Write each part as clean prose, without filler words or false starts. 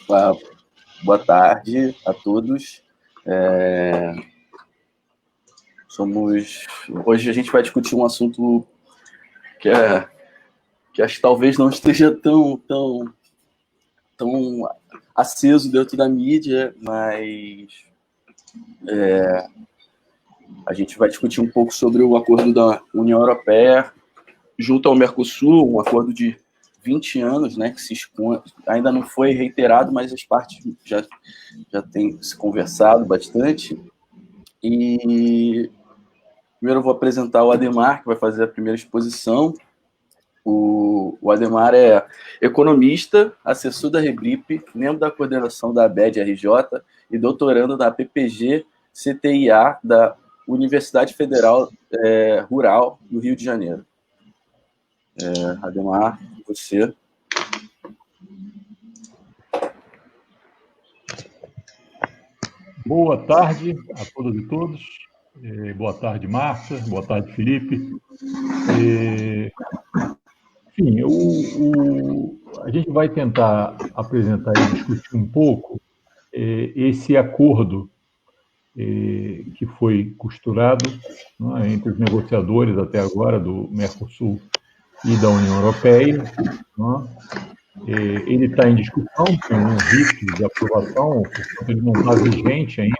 Ah, boa tarde a todos. Hoje a gente vai discutir um assunto que acho que talvez não esteja tão aceso dentro da mídia, mas a gente vai discutir um pouco sobre o acordo da União Europeia junto ao Mercosul, um acordo de 20 anos, né, que ainda não foi reiterado, mas as partes já têm se conversado bastante. E primeiro eu vou apresentar o Ademar, que vai fazer a primeira exposição. O Ademar é economista, assessor da Rebrip, membro da coordenação da ABED-RJ e doutorando da PPG-CTIA da Universidade Federal Rural do Rio de Janeiro. Ademar, você. Boa tarde a todas e todos. Boa tarde, Márcia. Boa tarde, Felipe. Enfim, a gente vai tentar apresentar e discutir um pouco esse acordo que foi costurado, né, entre os negociadores até agora do Mercosul e da União Europeia. Né? Ele está em discussão, tem um rito de aprovação, portanto ele não está vigente ainda.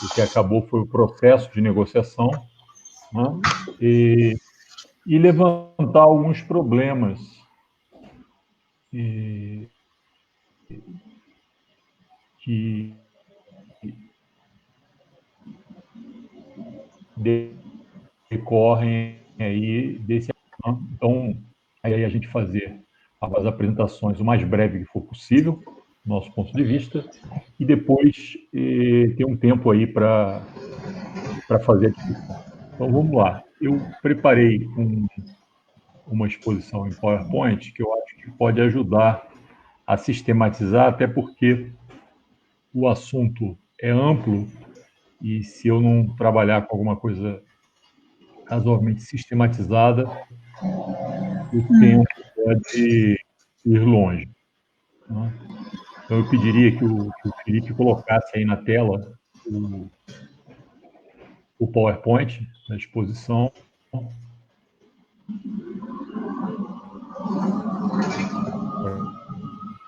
O que acabou foi o processo de negociação, né? E levantar alguns problemas que decorrem aí desse. Então, aí a gente fazer as apresentações o mais breve que for possível, nosso ponto de vista, e depois ter um tempo aí para fazer a discussão. Então, vamos lá. Eu preparei uma exposição em PowerPoint que eu acho que pode ajudar a sistematizar, até porque o assunto é amplo e se eu não trabalhar com alguma coisa razoavelmente sistematizada, o tempo pode ir longe. Né? Então, eu pediria que o Felipe colocasse aí na tela o PowerPoint da exposição.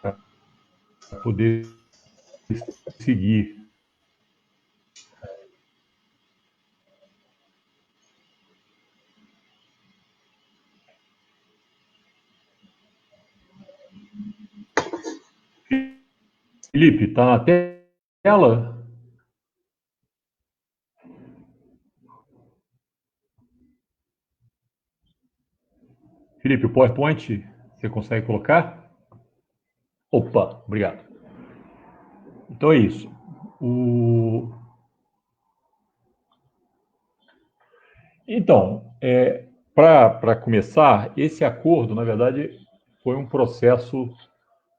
Para poder seguir. Felipe, está na tela? Felipe, o PowerPoint, você consegue colocar? Opa, obrigado. Então é isso. Então, para começar, esse acordo, na verdade, foi um processo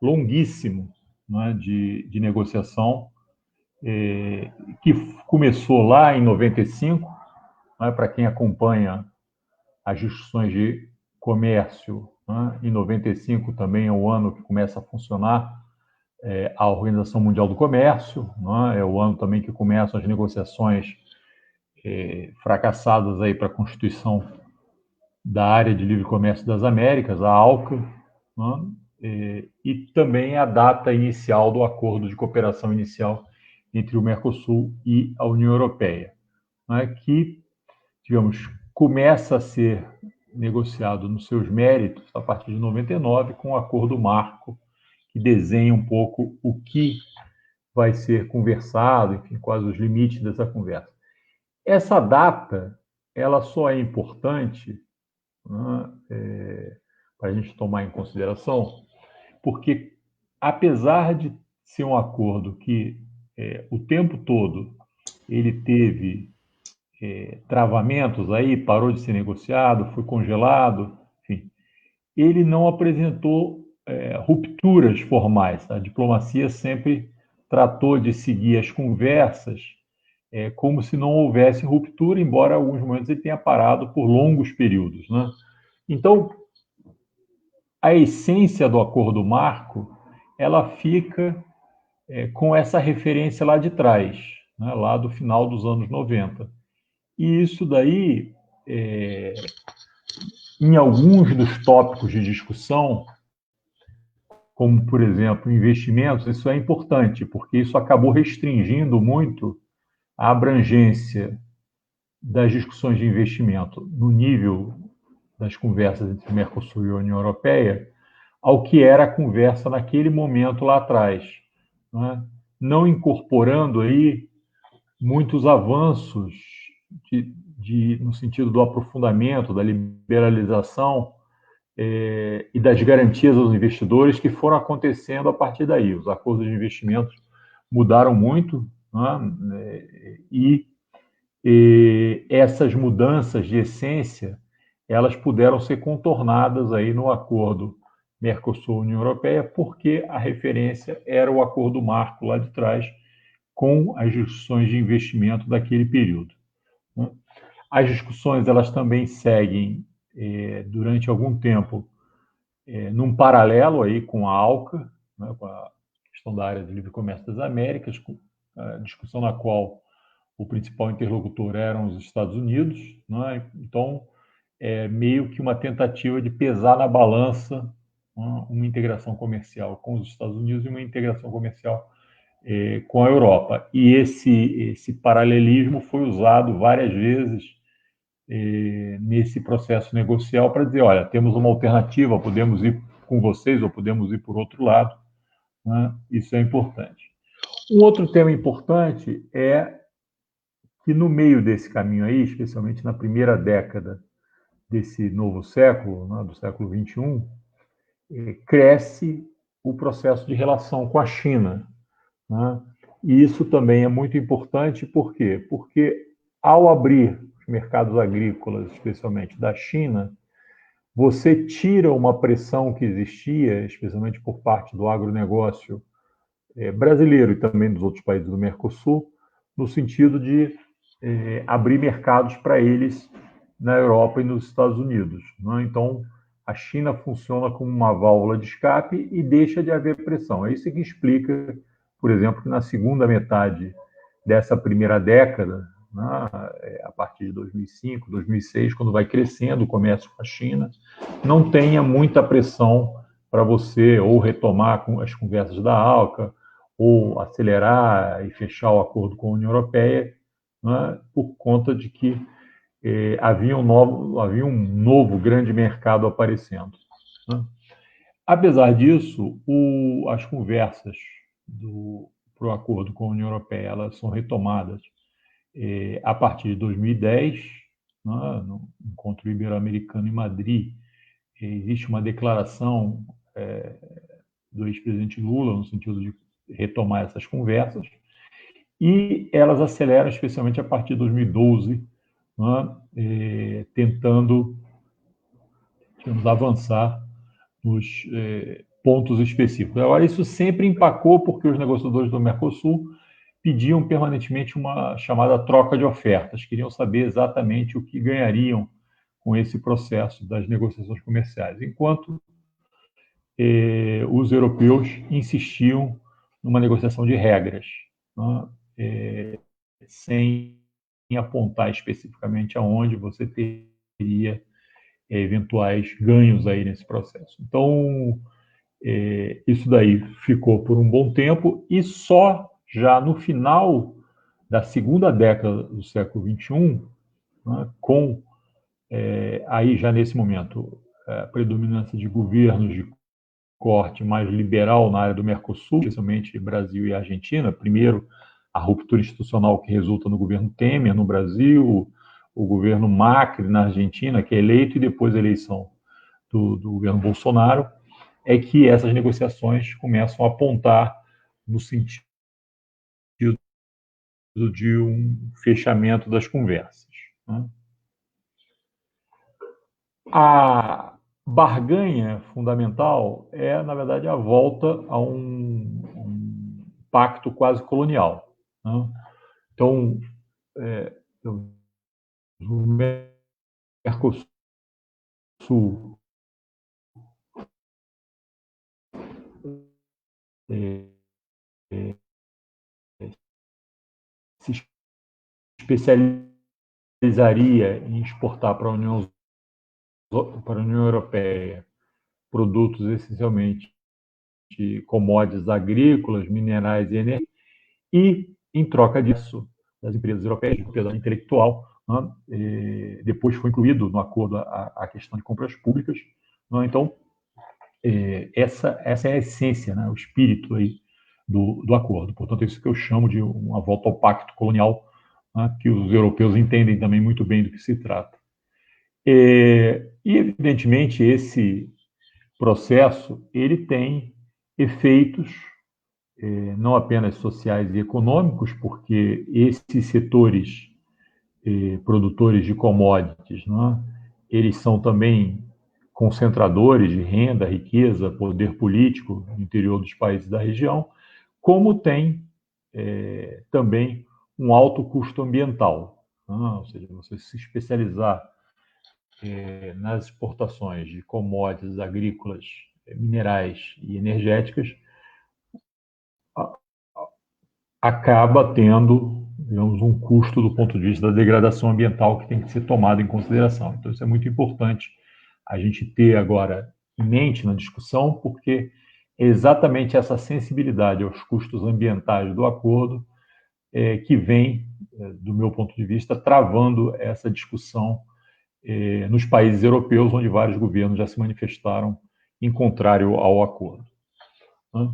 longuíssimo, né, de negociação, que começou lá em 95, né, para quem acompanha as discussões de comércio, né, em 95 também é o ano que começa a funcionar a Organização Mundial do Comércio, né, é o ano também que começam as negociações fracassadas aí para a Constituição da Área de Livre Comércio das Américas, a ALCA, né, e também a data inicial do acordo de cooperação inicial entre o Mercosul e a União Europeia, né, que, digamos, começa a ser negociado nos seus méritos a partir de 99 com o Acordo Marco, que desenha um pouco o que vai ser conversado, enfim, quais os limites dessa conversa. Essa data, ela só é importante, né, para a gente tomar em consideração, porque apesar de ser um acordo que o tempo todo ele teve travamentos aí, parou de ser negociado, foi congelado, enfim, ele não apresentou rupturas formais. A diplomacia sempre tratou de seguir as conversas como se não houvesse ruptura, embora em alguns momentos ele tenha parado por longos períodos, né? Então, a essência do acordo marco ela fica com essa referência lá de trás, né, lá do final dos anos 90. E isso daí, em alguns dos tópicos de discussão, como, por exemplo, investimentos, isso é importante, porque isso acabou restringindo muito a abrangência das discussões de investimento no nível das conversas entre Mercosul e União Europeia ao que era a conversa naquele momento lá atrás, né? Não incorporando aí muitos avanços no sentido do aprofundamento, da liberalização e das garantias aos investidores que foram acontecendo a partir daí. Os acordos de investimentos mudaram muito, né? E essas mudanças de essência elas puderam ser contornadas aí no acordo Mercosul-União Europeia, porque a referência era o acordo marco lá de trás, com as discussões de investimento daquele período. As discussões elas também seguem durante algum tempo num paralelo aí com a ALCA, né, com a questão da área de livre comércio das Américas, a discussão na qual o principal interlocutor eram os Estados Unidos, né? Então é meio que uma tentativa de pesar na balança, né, uma integração comercial com os Estados Unidos e uma integração comercial com a Europa. E esse paralelismo foi usado várias vezes nesse processo negocial para dizer, olha, temos uma alternativa, podemos ir com vocês ou podemos ir por outro lado, né? Isso é importante. Um outro tema importante é que no meio desse caminho aí, especialmente na primeira década desse novo século, né, do século XXI, cresce o processo de relação com a China, né? E isso também é muito importante, por quê? Porque ao abrir os mercados agrícolas, especialmente da China, você tira uma pressão que existia, especialmente por parte do agronegócio brasileiro e também dos outros países do Mercosul, no sentido de abrir mercados para eles na Europa e nos Estados Unidos, né? Então, a China funciona como uma válvula de escape e deixa de haver pressão. É isso que explica, por exemplo, que na segunda metade dessa primeira década, né, a partir de 2005, 2006, quando vai crescendo o comércio com a China, não tenha muita pressão para você ou retomar as conversas da ALCA ou acelerar e fechar o acordo com a União Europeia, né, por conta de que havia um novo grande mercado aparecendo, né? Apesar disso, as conversas para o acordo com a União Europeia elas são retomadas a partir de 2010, né, no encontro ibero-americano em Madrid. Existe uma declaração do ex-presidente Lula no sentido de retomar essas conversas, e elas aceleram especialmente a partir de 2012, né, tentando avançar nos pontos específicos. Agora, isso sempre empacou porque os negociadores do Mercosul pediam permanentemente uma chamada troca de ofertas, queriam saber exatamente o que ganhariam com esse processo das negociações comerciais, enquanto os europeus insistiam numa negociação de regras, né, sem apontar especificamente aonde você teria eventuais ganhos aí nesse processo. Então, isso daí ficou por um bom tempo e só já no final da segunda década do século XXI, né, com aí já nesse momento a predominância de governos de corte mais liberal na área do Mercosul, especialmente Brasil e Argentina. Primeiro, a ruptura institucional que resulta no governo Temer no Brasil, o governo Macri na Argentina, que é eleito, e depois a eleição do governo Bolsonaro, é que essas negociações começam a apontar no sentido de um fechamento das conversas, né? A barganha fundamental é, na verdade, a volta a um pacto quase colonial, né? Então, o Mercosul se especializaria em exportar para a União Europeia produtos essencialmente de commodities agrícolas, minerais e energia, e, em troca disso, das empresas europeias de propriedade intelectual, né, depois foi incluído no acordo a questão de compras públicas. Né, então, essa é a essência, né, o espírito aí do acordo. Portanto, é isso que eu chamo de uma volta ao pacto colonial, né, que os europeus entendem também muito bem do que se trata. E, evidentemente, esse processo ele tem efeitos não apenas sociais e econômicos, porque esses setores produtores de commodities, né, eles são também concentradores de renda, riqueza, poder político no interior dos países da região, como tem também um alto custo ambiental. Né, ou seja, você se especializar nas exportações de commodities agrícolas, minerais e energéticas, acaba tendo, digamos, um custo do ponto de vista da degradação ambiental que tem que ser tomado em consideração. Então, isso é muito importante a gente ter agora em mente na discussão, porque é exatamente essa sensibilidade aos custos ambientais do acordo que vem, do meu ponto de vista, travando essa discussão nos países europeus, onde vários governos já se manifestaram em contrário ao acordo. Né?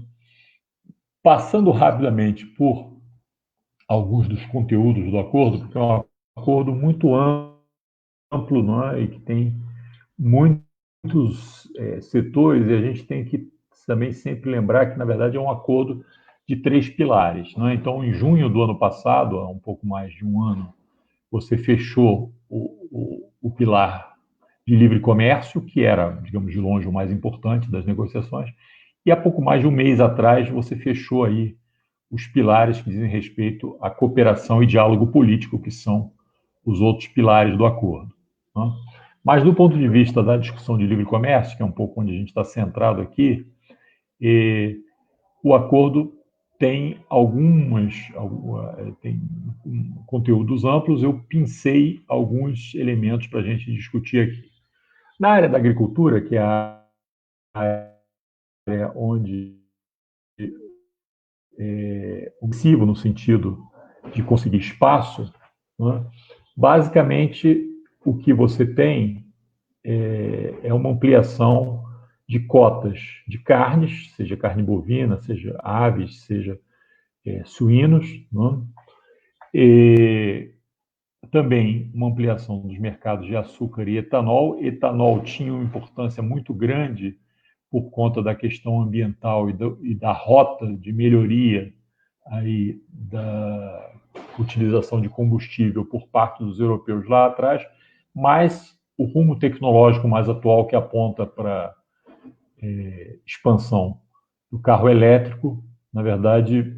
Passando rapidamente por alguns dos conteúdos do acordo, porque é um acordo muito amplo, não é? E que tem muitos setores, e a gente tem que também sempre lembrar que, na verdade, é um acordo de 3 pilares. Não é? Então, em junho do ano passado, há um pouco mais de um ano, você fechou o pilar de livre comércio, que era, digamos, de longe o mais importante das negociações, e há pouco mais de um mês atrás você fechou aí os pilares que dizem respeito à cooperação e diálogo político, que são os outros pilares do acordo. Né? Mas, do ponto de vista da discussão de livre comércio, que é um pouco onde a gente está centrado aqui, o acordo tem tem conteúdos amplos. Eu pincei alguns elementos para a gente discutir aqui. Na área da agricultura, que é a área onde agressivo no sentido de conseguir espaço, né? Basicamente o que você tem é uma ampliação de cotas de carnes, seja carne bovina, seja aves, seja suínos, né? E também uma ampliação dos mercados de açúcar e etanol. Etanol tinha uma importância muito grande por conta da questão ambiental e da rota de melhoria aí da utilização de combustível por parte dos europeus lá atrás, mas o rumo tecnológico mais atual que aponta para expansão do carro elétrico, na verdade,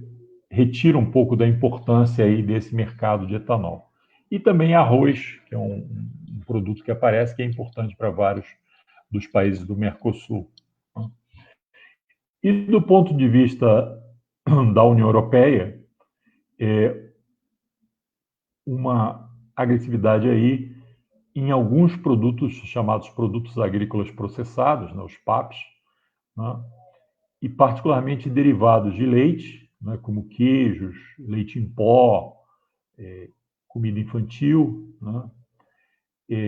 retira um pouco da importância aí desse mercado de etanol. E também arroz, que é um produto que aparece, que é importante para vários dos países do Mercosul. E do ponto de vista da União Europeia, uma agressividade aí em alguns produtos chamados produtos agrícolas processados, né, os PAPs, né, e particularmente derivados de leite, né, como queijos, leite em pó, comida infantil, né,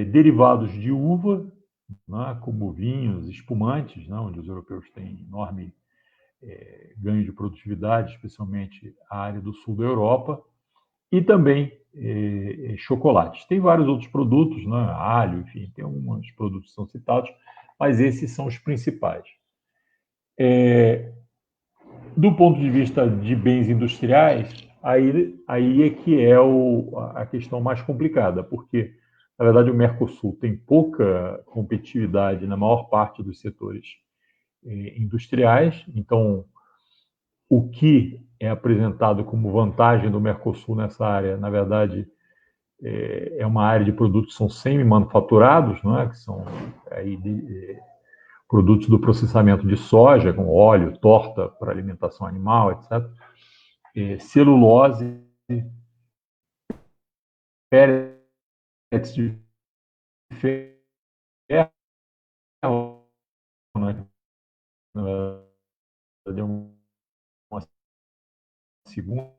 derivados de uva, né, como vinhos, espumantes, né, onde os europeus têm enorme ganho de produtividade, especialmente a área do sul da Europa, e também chocolates. Tem vários outros produtos, né, alho, enfim, tem alguns produtos que são citados, mas esses são os principais. Do ponto de vista de bens industriais, aí é que é a questão mais complicada, porque, na verdade, o Mercosul tem pouca competitividade na maior parte dos setores industriais. Então, o que é apresentado como vantagem do Mercosul nessa área, na verdade, é uma área de produtos que são semi-manufaturados, não é? Que são aí, produtos do processamento de soja, com óleo, torta para alimentação animal, etc., celulose, pellets de ferro, né? Uma segunda,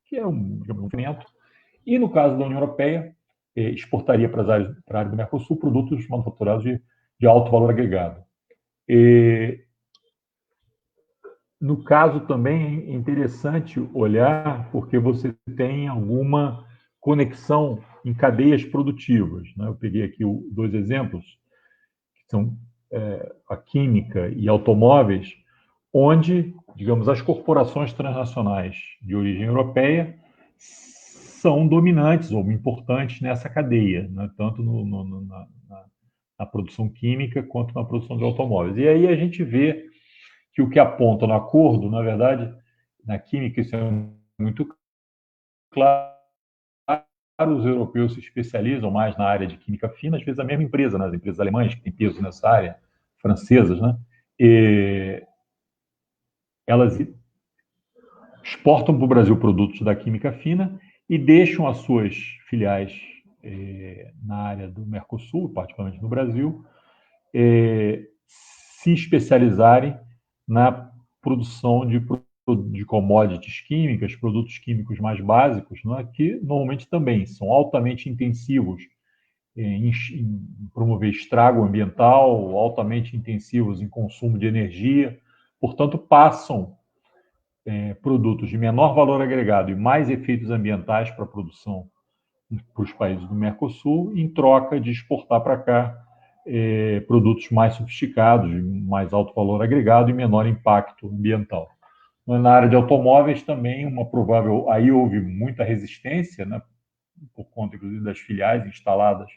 que é digamos, um movimento. E no caso da União Europeia, exportaria para a área do Mercosul produtos manufaturados de alto valor agregado. No caso também é interessante olhar porque você tem alguma conexão em cadeias produtivas, né? Eu peguei aqui dois exemplos, que são a química e automóveis, onde, digamos, as corporações transnacionais de origem europeia são dominantes ou importantes nessa cadeia, né? Tanto na produção química quanto na produção de automóveis. E aí a gente vê que o que aponta no acordo, na verdade, na química isso é muito claro, os europeus se especializam mais na área de química fina, às vezes a mesma empresa, né? As empresas alemãs que têm peso nessa área, francesas, né? E elas exportam para o Brasil produtos da química fina e deixam as suas filiais na área do Mercosul, particularmente no Brasil, se especializarem na produção de commodities químicas, produtos químicos mais básicos, né, que normalmente também são altamente intensivos em promover estrago ambiental, altamente intensivos em consumo de energia, portanto, passam produtos de menor valor agregado e mais efeitos ambientais para a produção para os países do Mercosul, em troca de exportar para cá produtos mais sofisticados, de mais alto valor agregado e menor impacto ambiental. Na área de automóveis também, uma provável... Aí houve muita resistência, né, por conta, inclusive, das filiais instaladas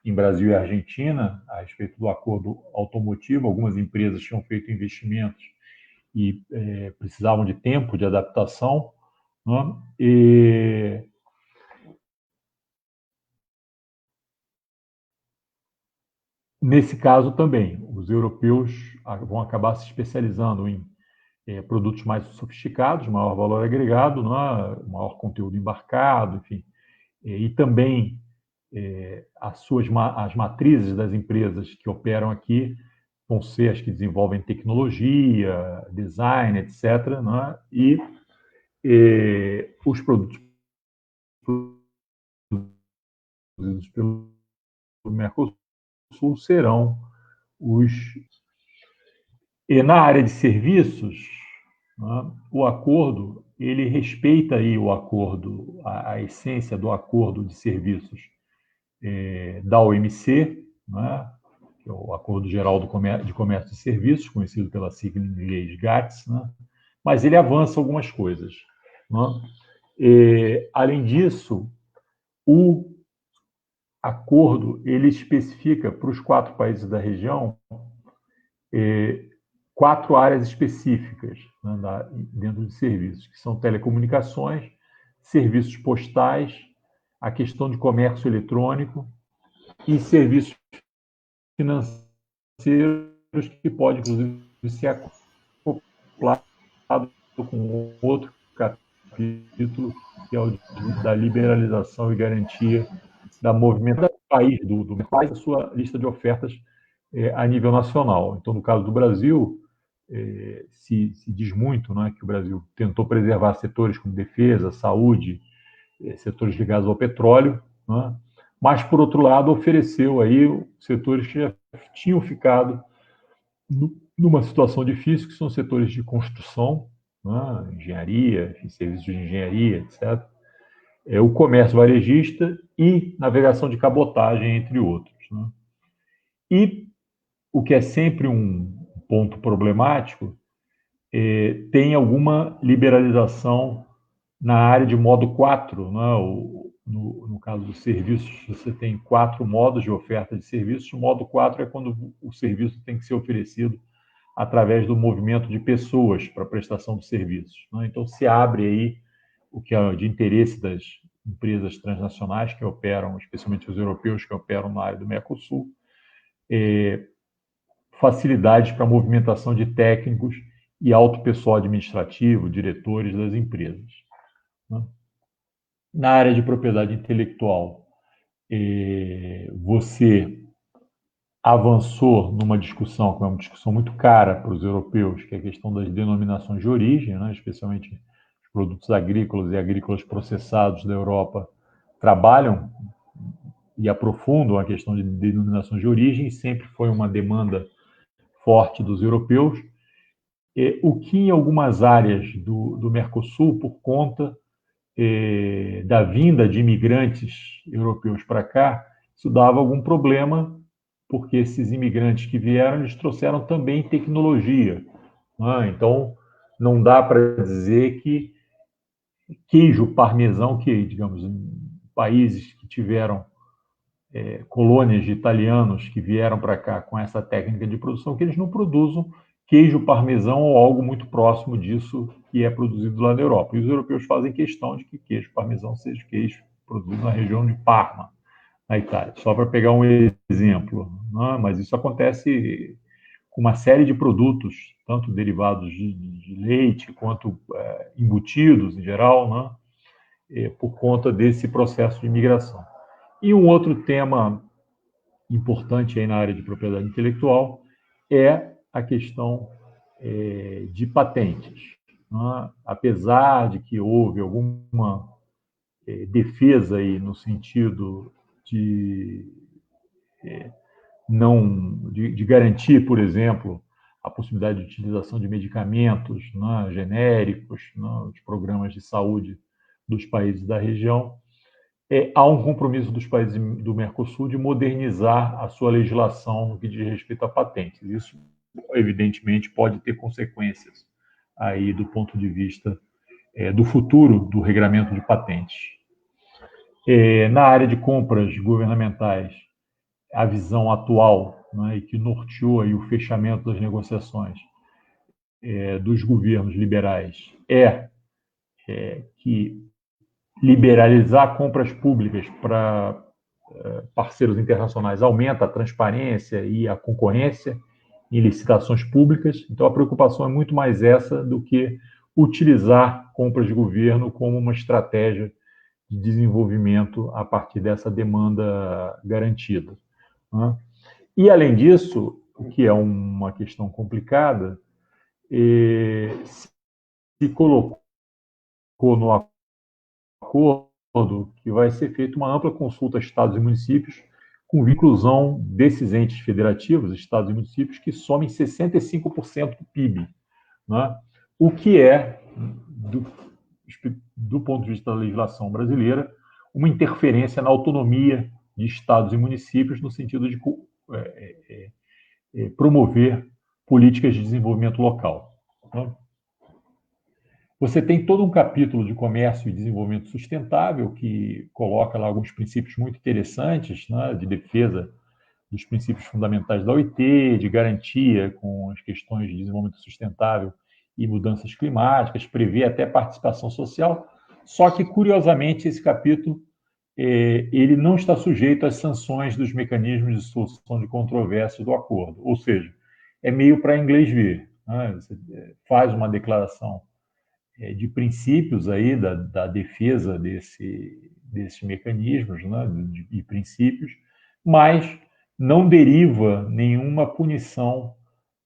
em Brasil e Argentina, a respeito do acordo automotivo. Algumas empresas tinham feito investimentos e precisavam de tempo de adaptação, né? E nesse caso também, os europeus vão acabar se especializando em produtos mais sofisticados, maior valor agregado, né? Maior conteúdo embarcado, enfim. E também as matrizes das empresas que operam aqui vão ser as que desenvolvem tecnologia, design, etc., né? E os produtos produzidos pelo Mercosul serão os... E na área de serviços, né, o acordo, ele respeita aí o acordo, a essência do acordo de serviços da OMC, né, que é o Acordo Geral de Comércio e Serviços, conhecido pela sigla em inglês GATS, né, mas ele avança algumas coisas, né? Além disso, o acordo ele especifica para os 4 países da região 4 áreas específicas, né, dentro de serviços, que são telecomunicações, serviços postais, a questão de comércio eletrônico e serviços financeiros, que pode, inclusive, ser acoplado com outro capítulo, que é o da liberalização e garantia da movimentação do país, do faz a sua lista de ofertas a nível nacional. Então, no caso do Brasil, se diz muito, né, que o Brasil tentou preservar setores como defesa, saúde, setores ligados ao petróleo, né, mas, por outro lado, ofereceu aí setores que já tinham ficado numa situação difícil, que são setores de construção, né, engenharia, serviços de engenharia, etc., o comércio varejista e navegação de cabotagem, entre outros, né? E o que é sempre um ponto problemático, tem alguma liberalização na área de modo 4, né? No caso dos serviços, você tem 4 modos de oferta de serviços. O modo 4 é quando o serviço tem que ser oferecido através do movimento de pessoas para a prestação de serviços, né? Então, se abre aí o que é de interesse das empresas transnacionais que operam, especialmente os europeus que operam na área do Mercosul, facilidades para a movimentação de técnicos e alto pessoal administrativo, diretores das empresas. Na área de propriedade intelectual, você avançou numa discussão, que é uma discussão muito cara para os europeus, que é a questão das denominações de origem, né? Especialmente os produtos agrícolas e agrícolas processados da Europa trabalham e aprofundam a questão de denominações de origem, e sempre foi uma demanda forte dos europeus, o que em algumas áreas do Mercosul, por conta da vinda de imigrantes europeus para cá, isso dava algum problema, porque esses imigrantes que vieram, eles trouxeram também tecnologia. Então, não dá para dizer que queijo parmesão, que, digamos, em países que tiveram colônias de italianos que vieram para cá com essa técnica de produção, que eles não produzam queijo parmesão ou algo muito próximo disso que é produzido lá na Europa. E os europeus fazem questão de que queijo parmesão seja queijo produzido na região de Parma, na Itália. Só para pegar um exemplo. Mas isso acontece com uma série de produtos, tanto derivados de leite quanto embutidos em geral, por conta desse processo de imigração. E um outro tema importante aí na área de propriedade intelectual é a questão de patentes. Apesar de que houve alguma defesa aí no sentido de de garantir, por exemplo, a possibilidade de utilização de medicamentos genéricos, de programas de saúde dos países da região, há um compromisso dos países do Mercosul de modernizar a sua legislação no que diz respeito a patentes. Isso, evidentemente, pode ter consequências aí do ponto de vista do futuro do regramento de patentes. Na área de compras governamentais, a visão atual, e que norteou aí o fechamento das negociações dos governos liberais que liberalizar compras públicas para parceiros internacionais aumenta a transparência e a concorrência em licitações públicas. Então, a preocupação é muito mais essa do que utilizar compras de governo como uma estratégia de desenvolvimento a partir dessa demanda garantida. E, além disso, o que é uma questão complicada, se colocou no acordo que vai ser feita uma ampla consulta a estados e municípios com inclusão desses entes federativos, estados e municípios, que somem 65% do PIB, o que é, do ponto de vista da legislação brasileira, uma interferência na autonomia de estados e municípios no sentido de promover políticas de desenvolvimento local. Você tem todo um capítulo de comércio e desenvolvimento sustentável que coloca lá alguns princípios muito interessantes, de defesa dos princípios fundamentais da OIT, de garantia com as questões de desenvolvimento sustentável e mudanças climáticas, prevê até participação social, só que, curiosamente, esse capítulo ele não está sujeito às sanções dos mecanismos de solução de controvérsias do acordo, ou seja, é meio para inglês ver. Você faz uma declaração de princípios aí da defesa desses mecanismos, de princípios, mas não deriva nenhuma punição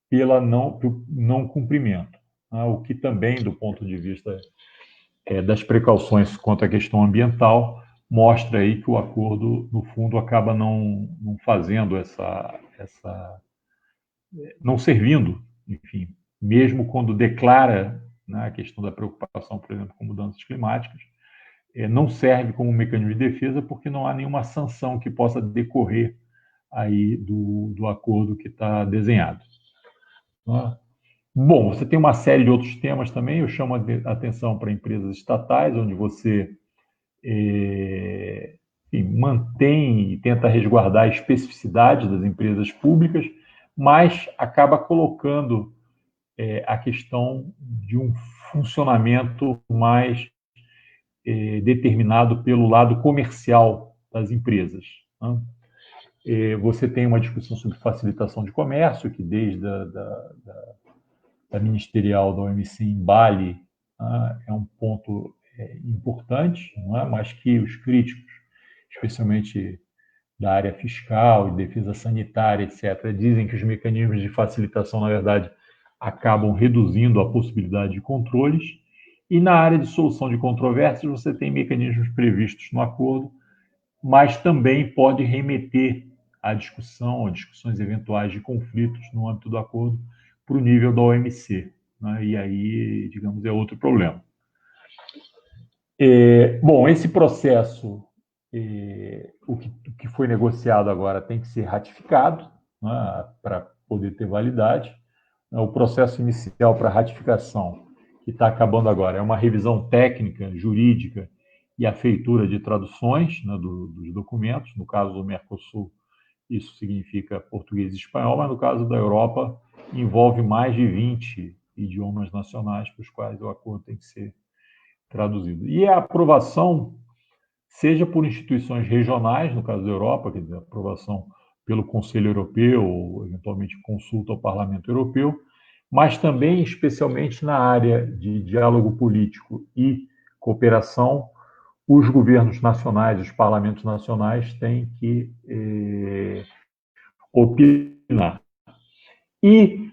pelo não cumprimento, o que também, do ponto de vista das precauções quanto à questão ambiental, mostra aí que o acordo, no fundo, acaba não fazendo não servindo, enfim, mesmo quando declara a questão da preocupação, por exemplo, com mudanças climáticas, não serve como mecanismo de defesa porque não há nenhuma sanção que possa decorrer aí do acordo que está desenhado. Bom, você tem uma série de outros temas também. Eu chamo a atenção para empresas estatais, onde você mantém e tenta resguardar a especificidade das empresas públicas, mas acaba colocando a questão de um funcionamento mais determinado pelo lado comercial das empresas. Você tem uma discussão sobre facilitação de comércio, que desde a ministerial da OMC em Bali é um ponto importante, não é? Mas que os críticos, especialmente da área fiscal e defesa sanitária, etc., dizem que os mecanismos de facilitação, na verdade, acabam reduzindo a possibilidade de controles. E na área de solução de controvérsias, você tem mecanismos previstos no acordo, mas também pode remeter à discussão, a discussões eventuais de conflitos no âmbito do acordo para o nível da OMC, né? E aí, digamos, é outro problema. Bom, esse processo, o que foi negociado agora tem que ser ratificado, né, para poder ter validade. O processo inicial para ratificação, que está acabando agora, é uma revisão técnica, jurídica e a feitura de traduções, né, dos documentos. No caso do Mercosul, isso significa português e espanhol, mas no caso da Europa, envolve mais de 20 idiomas nacionais para os quais o acordo tem que ser traduzido. E a aprovação, seja por instituições regionais, no caso da Europa, quer dizer, aprovação pelo Conselho Europeu, ou eventualmente consulta ao Parlamento Europeu, mas também, especialmente na área de diálogo político e cooperação, os governos nacionais, os parlamentos nacionais têm que opinar. E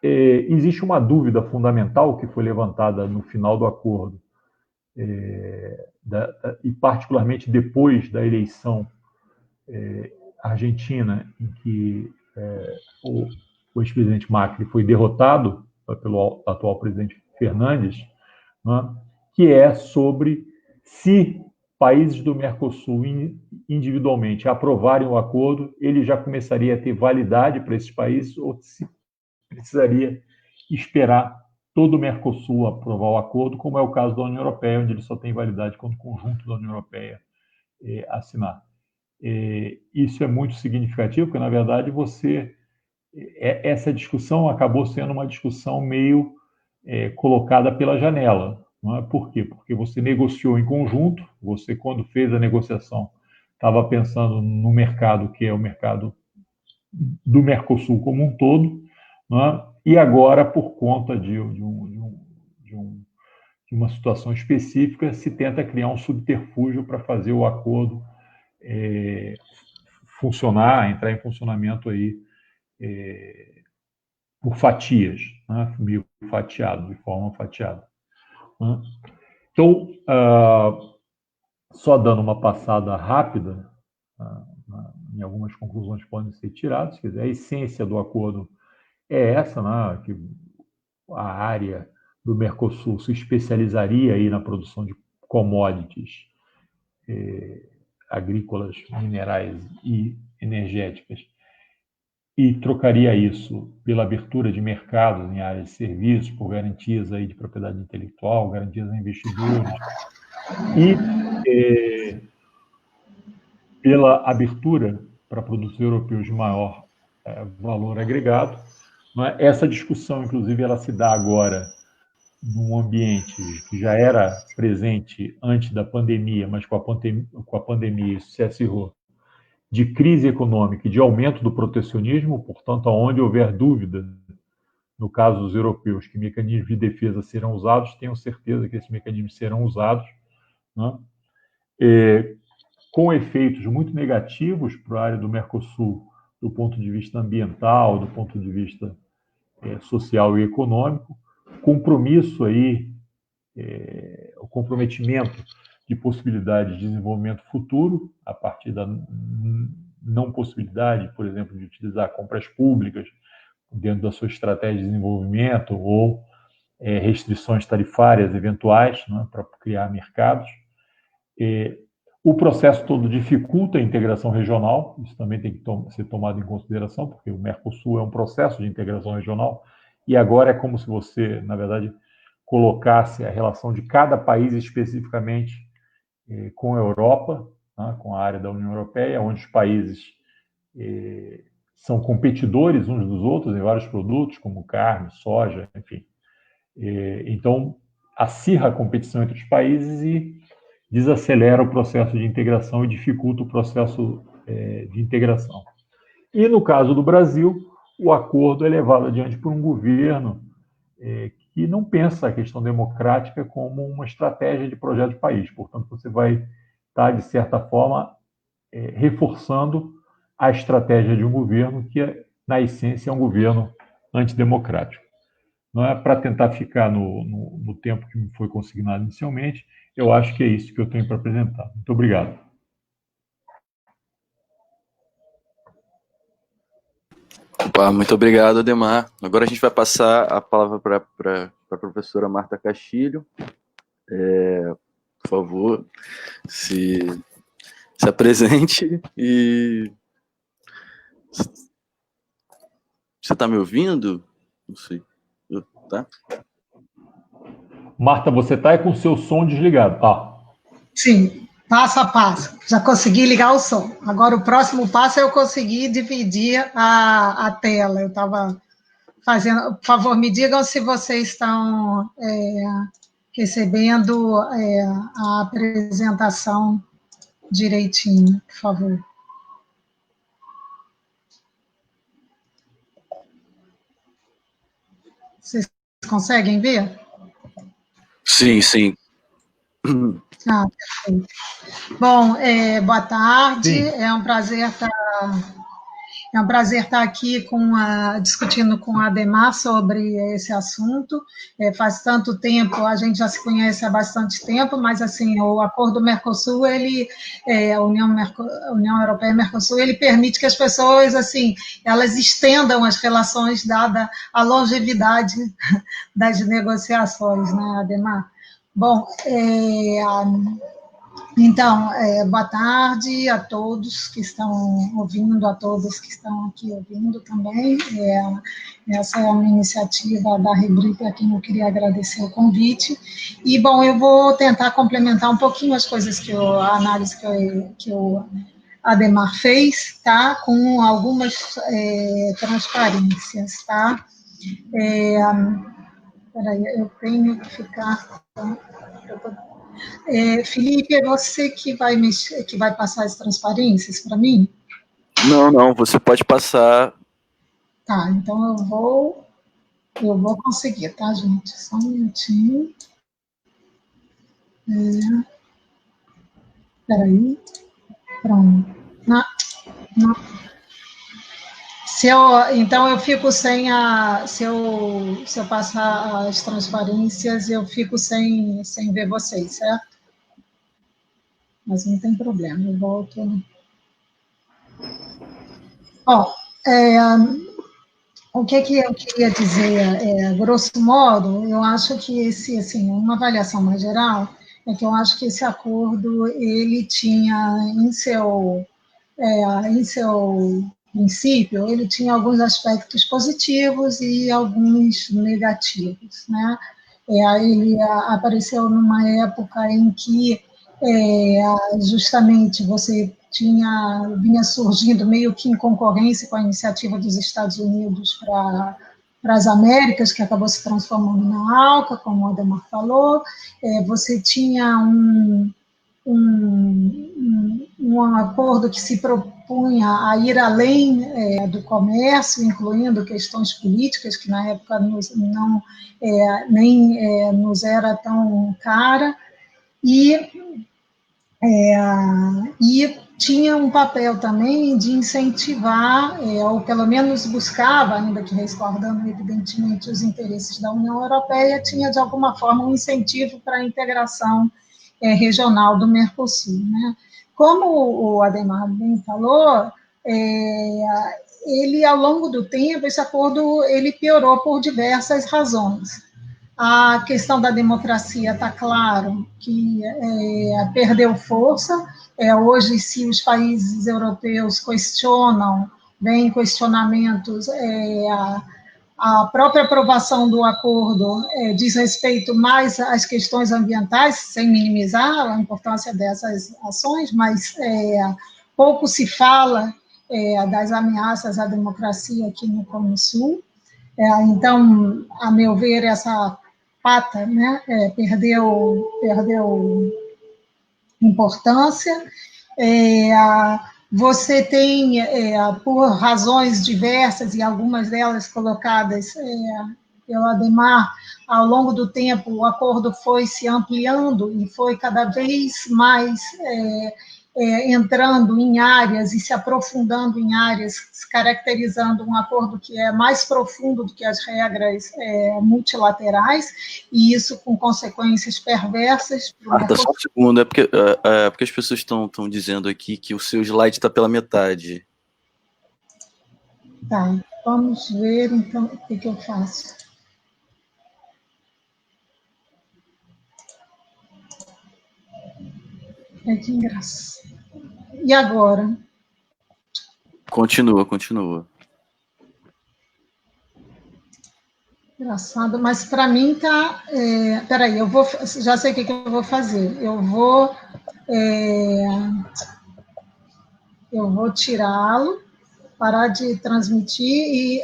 existe uma dúvida fundamental que foi levantada no final do acordo, e particularmente depois da eleição argentina, em que o ex-presidente Macri foi derrotado pelo atual presidente Fernandes, né, que é sobre se países do Mercosul individualmente aprovarem o acordo, ele já começaria a ter validade para esses países ou se precisaria esperar todo o Mercosul aprovar o acordo, como é o caso da União Europeia, onde ele só tem validade quando o conjunto da União Europeia assinar. Isso é muito significativo, porque, na verdade, essa discussão acabou sendo uma discussão meio colocada pela janela. Não é? Por quê? Porque você negociou em conjunto, você, quando fez a negociação, estava pensando no mercado, que é o mercado do Mercosul como um todo, não é? E agora, por conta de uma situação específica, se tenta criar um subterfúgio para fazer o acordo funcionar, entrar em funcionamento aí por fatias, né? Meio fatiado, de forma fatiada. Né? Então, só dando uma passada rápida em algumas conclusões que podem ser tiradas, quer dizer, a essência do acordo é essa, né? Que a área do Mercosul se especializaria aí na produção de commodities agrícolas, minerais e energéticas, e trocaria isso pela abertura de mercados em áreas de serviços, por garantias aí de propriedade intelectual, garantias a investidores, e pela abertura para produtos europeus de maior valor agregado. Não é? Essa discussão, inclusive, ela se dá agora num ambiente que já era presente antes da pandemia, mas com a pandemia isso se acirrou, de crise econômica e de aumento do protecionismo. Portanto, onde houver dúvida, no caso dos europeus, que mecanismos de defesa serão usados, tenham certeza que esses mecanismos serão usados, né? Com efeitos muito negativos para a área do Mercosul, do ponto de vista ambiental, do ponto de vista social e econômico, compromisso aí, o comprometimento de possibilidade de desenvolvimento futuro, a partir da não possibilidade, por exemplo, de utilizar compras públicas dentro da sua estratégia de desenvolvimento ou restrições tarifárias eventuais, né, para criar mercados. O processo todo dificulta a integração regional, isso também tem que ser tomado em consideração, porque o Mercosul é um processo de integração regional, e agora é como se você, na verdade, colocasse a relação de cada país especificamente com a Europa, né, com a área da União Europeia, onde os países são competidores uns dos outros em vários produtos, como carne, soja, enfim. Então, acirra a competição entre os países e desacelera o processo de integração e dificulta o processo de integração. E, no caso do Brasil, o acordo é levado adiante por um governo que não pensa a questão democrática como uma estratégia de projeto de país. Portanto, você vai estar, de certa forma, reforçando a estratégia de um governo que, na essência, é um governo antidemocrático. Não é para tentar ficar no tempo que me foi consignado inicialmente. Eu acho que é isso que eu tenho para apresentar. Muito obrigado. Opa, muito obrigado, Ademar. Agora a gente vai passar a palavra para a professora Marta Castilho. Por favor, se apresente e... Você está me ouvindo? Não sei. Tá? Marta, você está com o seu som desligado. Sim, passo a passo. Já consegui ligar o som. Agora, o próximo passo é eu conseguir dividir a tela. Eu estava fazendo... Por favor, me digam se vocês estão recebendo a apresentação direitinho, por favor. Vocês conseguem ver? Sim, sim. Perfeito. Bom, boa tarde. Sim. É um prazer estar aqui discutindo com a Ademar sobre esse assunto. Faz tanto tempo, a gente já se conhece há bastante tempo, mas assim, o acordo Mercosul, a União Europeia e Mercosul, ele permite que as pessoas assim, elas estendam as relações dada a longevidade das negociações, né, Ademar? Bom, então, boa tarde a todos que estão ouvindo, a todos que estão aqui ouvindo também. Essa é uma iniciativa da Rebrip, a quem eu queria agradecer o convite. E, bom, eu vou tentar complementar um pouquinho as coisas a análise que o Ademar fez, tá? Com algumas transparências, tá? Peraí, eu tenho que ficar... Felipe, é você que vai passar as transparências para mim? Não, você pode passar. Tá, então eu vou conseguir, tá, gente? Só um minutinho. Peraí. Pronto. Não. Então eu fico sem se eu passar as transparências, eu fico sem ver vocês, certo? Mas não tem problema, eu volto. Bom, o que eu queria dizer, grosso modo, eu acho que uma avaliação mais geral, é que eu acho que esse acordo, ele tinha em seu princípio, ele tinha alguns aspectos positivos e alguns negativos, né? Ele apareceu numa época em que justamente você vinha surgindo meio que em concorrência com a iniciativa dos Estados Unidos para as Américas, que acabou se transformando na ALCA, como o Ademar falou. Você tinha um acordo que se propunha a ir além do comércio, incluindo questões políticas, que na época nem nos era tão cara, e tinha um papel também de incentivar, ou pelo menos buscava, ainda que resguardando evidentemente os interesses da União Europeia, tinha de alguma forma um incentivo para a integração regional do Mercosul, né? Como o Ademar bem falou, ele, ao longo do tempo, esse acordo ele piorou por diversas razões. A questão da democracia está claro que perdeu força. Hoje, se os países europeus vêm questionamentos, a própria aprovação do acordo diz respeito mais às questões ambientais, sem minimizar a importância dessas ações, mas pouco se fala das ameaças à democracia aqui no Cone Sul. Então, a meu ver, essa pata, né, perdeu importância. você tem, por razões diversas, e algumas delas colocadas pelo Adhemar, ao longo do tempo, o acordo foi se ampliando e foi cada vez mais entrando em áreas e se aprofundando em áreas, caracterizando um acordo que é mais profundo do que as regras multilaterais, e isso com consequências perversas. Marta, só um segundo, é porque as pessoas estão dizendo aqui que o seu slide está pela metade. Tá, vamos ver, então, o que eu faço. Que engraçado. E agora? Continua. Engraçado, mas para mim tá. Peraí, já sei o que eu vou fazer. Eu vou tirá-lo, parar de transmitir e.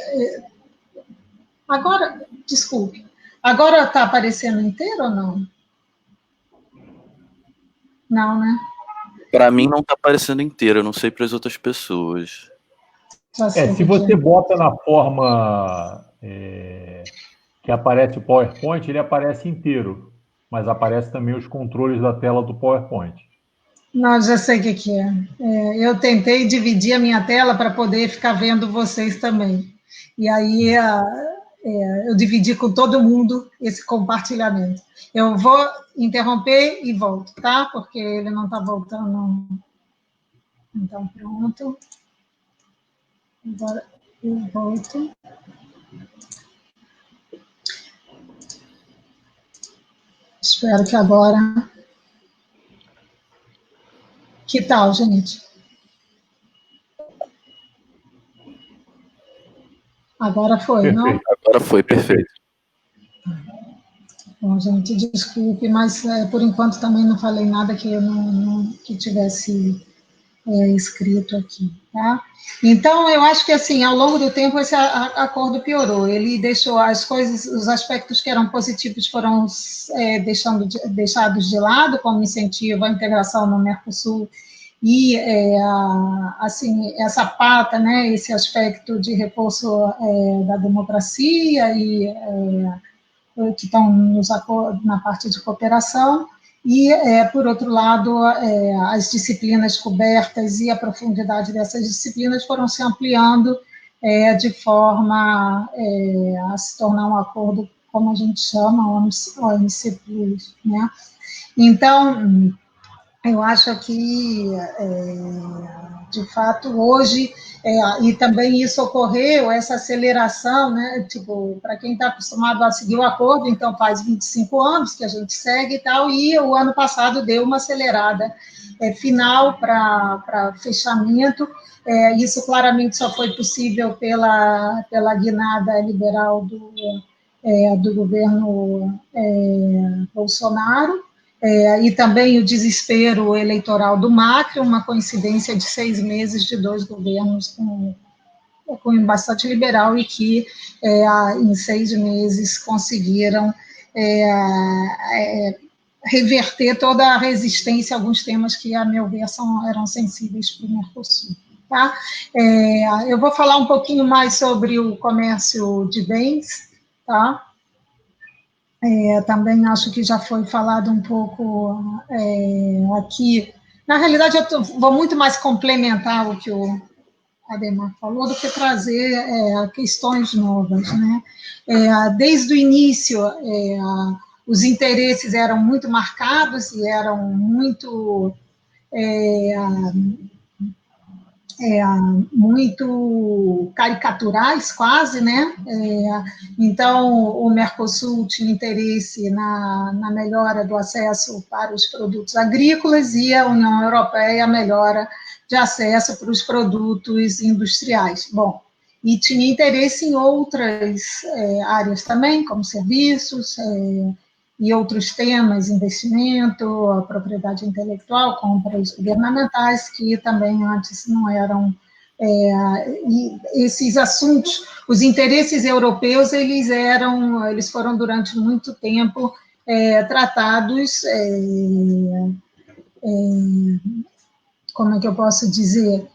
Agora, desculpe. Agora está aparecendo inteiro ou não? Não, né? Para mim não está aparecendo inteiro, eu não sei para as outras pessoas. Se você bota na forma que aparece o PowerPoint, ele aparece inteiro, mas aparece também os controles da tela do PowerPoint. Não, já sei o que é. Eu tentei dividir a minha tela para poder ficar vendo vocês também. E aí eu dividi com todo mundo esse compartilhamento. Eu vou interromper e volto, tá? Porque ele não está voltando. Então, pronto. Agora eu volto. Espero que agora... Que tal, gente? Agora foi, perfeito. não? Agora foi, perfeito. Bom, gente, desculpe, mas por enquanto também não falei nada que eu que tivesse escrito aqui, tá? Então, eu acho que, assim, ao longo do tempo, esse acordo piorou. Ele deixou as coisas, os aspectos que eram positivos foram deixados de lado, como incentivo à integração no Mercosul e, assim, essa pata, né, esse aspecto de reforço da democracia e que estão na parte de cooperação, e, por outro lado, as disciplinas cobertas e a profundidade dessas disciplinas foram se ampliando de forma a se tornar um acordo, como a gente chama, OMC Plus, né? Então, eu acho que, de fato, hoje, e também isso ocorreu, essa aceleração, né, tipo, para quem está acostumado a seguir o acordo, então faz 25 anos que a gente segue e tal, e o ano passado deu uma acelerada final para fechamento. Isso claramente só foi possível pela guinada liberal do governo Bolsonaro, e também o desespero eleitoral do Macri, uma coincidência de 6 meses de 2 governos com bastante liberal e que em 6 meses conseguiram reverter toda a resistência a alguns temas que, a meu ver, eram sensíveis para o Mercosul. Tá? Eu vou falar um pouquinho mais sobre o comércio de bens, tá? Também acho que já foi falado um pouco aqui. Na realidade, eu vou muito mais complementar o que o Adhemar falou do que trazer questões novas, né? Desde o início, os interesses eram muito marcados e eram muito muito caricaturais, quase, né? Então, o Mercosul tinha interesse na melhora do acesso para os produtos agrícolas e a União Europeia a melhora de acesso para os produtos industriais. Bom, e tinha interesse em outras áreas também, como serviços, e outros temas, investimento, a propriedade intelectual, compras governamentais, que também antes não eram... e esses assuntos, os interesses europeus, eles foram durante muito tempo tratados, como é que eu posso dizer,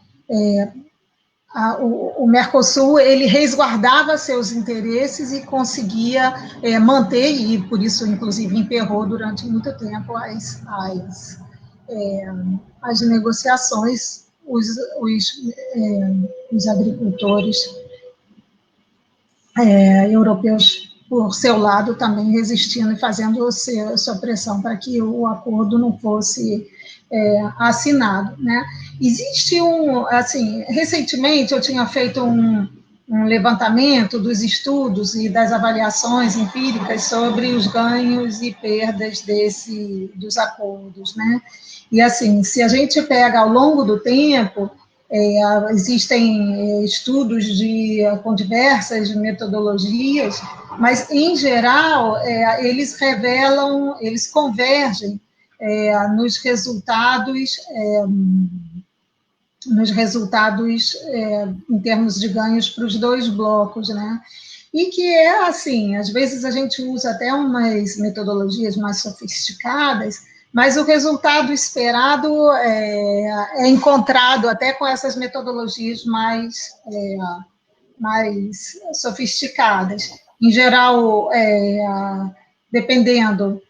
o Mercosul, ele resguardava seus interesses e conseguia manter, e por isso, inclusive, emperrou durante muito tempo as negociações, os agricultores europeus, por seu lado, também resistindo e fazendo sua pressão para que o acordo não fosse assinado, né? Existe recentemente eu tinha feito um levantamento dos estudos e das avaliações empíricas sobre os ganhos e perdas dos acordos, né? E assim, se a gente pega ao longo do tempo, existem estudos com diversas metodologias, mas, em geral, eles convergem nos resultados em termos de ganhos para os dois blocos, né? E que assim, às vezes a gente usa até umas metodologias mais sofisticadas, mas o resultado esperado é encontrado até com essas metodologias mais sofisticadas. Em geral, dependendo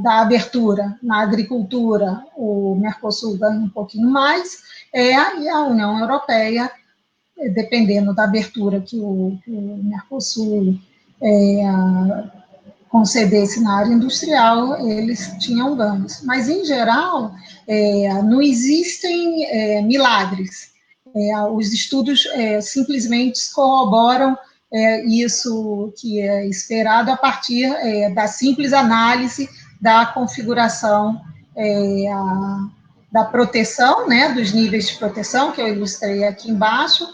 da abertura na agricultura, o Mercosul ganha um pouquinho mais, e a União Europeia, dependendo da abertura que o Mercosul concedesse na área industrial, eles tinham ganhos. Mas, em geral, não existem milagres. Os estudos simplesmente corroboram isso que é esperado a partir da simples análise da configuração da proteção, né, dos níveis de proteção, que eu ilustrei aqui embaixo.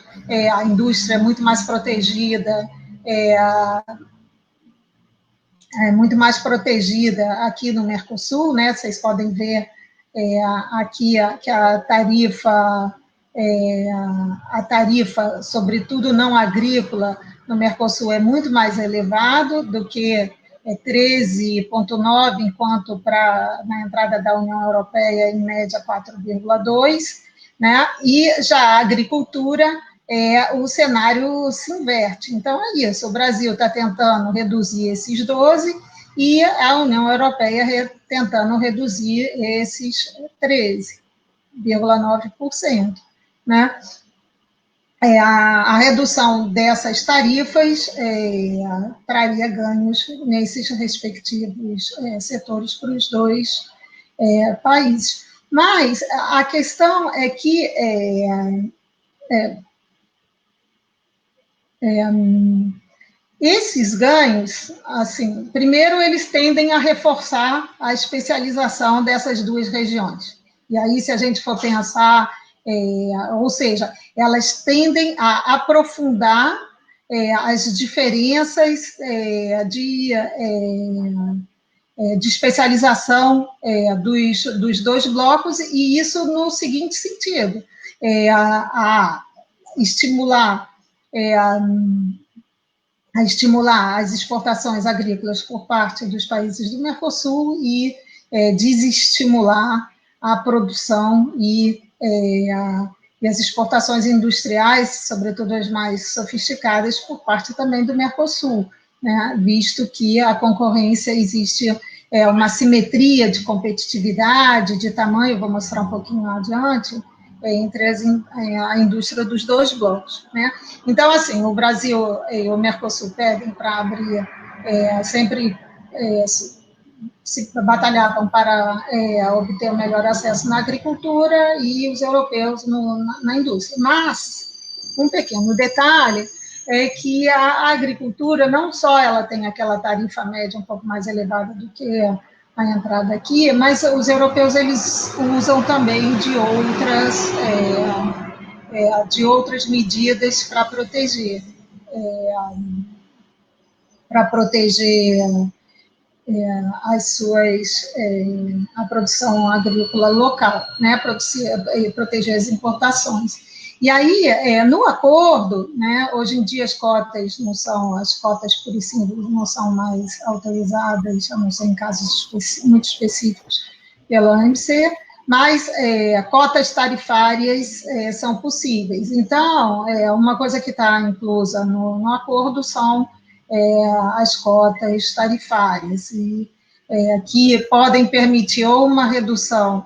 A indústria é muito mais protegida, muito mais protegida aqui no Mercosul, né? Vocês podem ver aqui que a tarifa, sobretudo não agrícola, no Mercosul é muito mais elevado do que 13,9, enquanto na entrada da União Europeia, em média, 4,2, né? E já a agricultura, o cenário se inverte. Então, é isso, o Brasil está tentando reduzir esses 12 e a União Europeia tentando reduzir esses 13,9%, né? A redução dessas tarifas traria ganhos nesses respectivos setores para os dois países. Mas a questão é que esses ganhos, assim, primeiro eles tendem a reforçar a especialização dessas duas regiões. E aí, se a gente for pensar, ou seja, elas tendem a aprofundar as diferenças de especialização dos dois blocos, e isso no seguinte sentido, a estimular as exportações agrícolas por parte dos países do Mercosul e desestimular a produção e as exportações industriais, sobretudo as mais sofisticadas, por parte também do Mercosul, né? Visto que a concorrência existe uma simetria de competitividade, de tamanho, vou mostrar um pouquinho adiante, entre a indústria dos dois blocos, né? Então, assim, o Brasil e o Mercosul pedem para abrir, sempre se batalhavam para obter o melhor acesso na agricultura e os europeus na indústria. Mas, um pequeno detalhe é que a agricultura, não só ela tem aquela tarifa média um pouco mais elevada do que a entrada aqui, mas os europeus, eles usam também de outras medidas para proteger a produção agrícola local, né, proteger as importações. E aí, no acordo, né, hoje em dia as cotas por simples não são mais autorizadas, a não ser em casos muito específicos pela OMC, mas cotas tarifárias são possíveis. Então, uma coisa que está inclusa no acordo são as cotas tarifárias, que podem permitir ou uma redução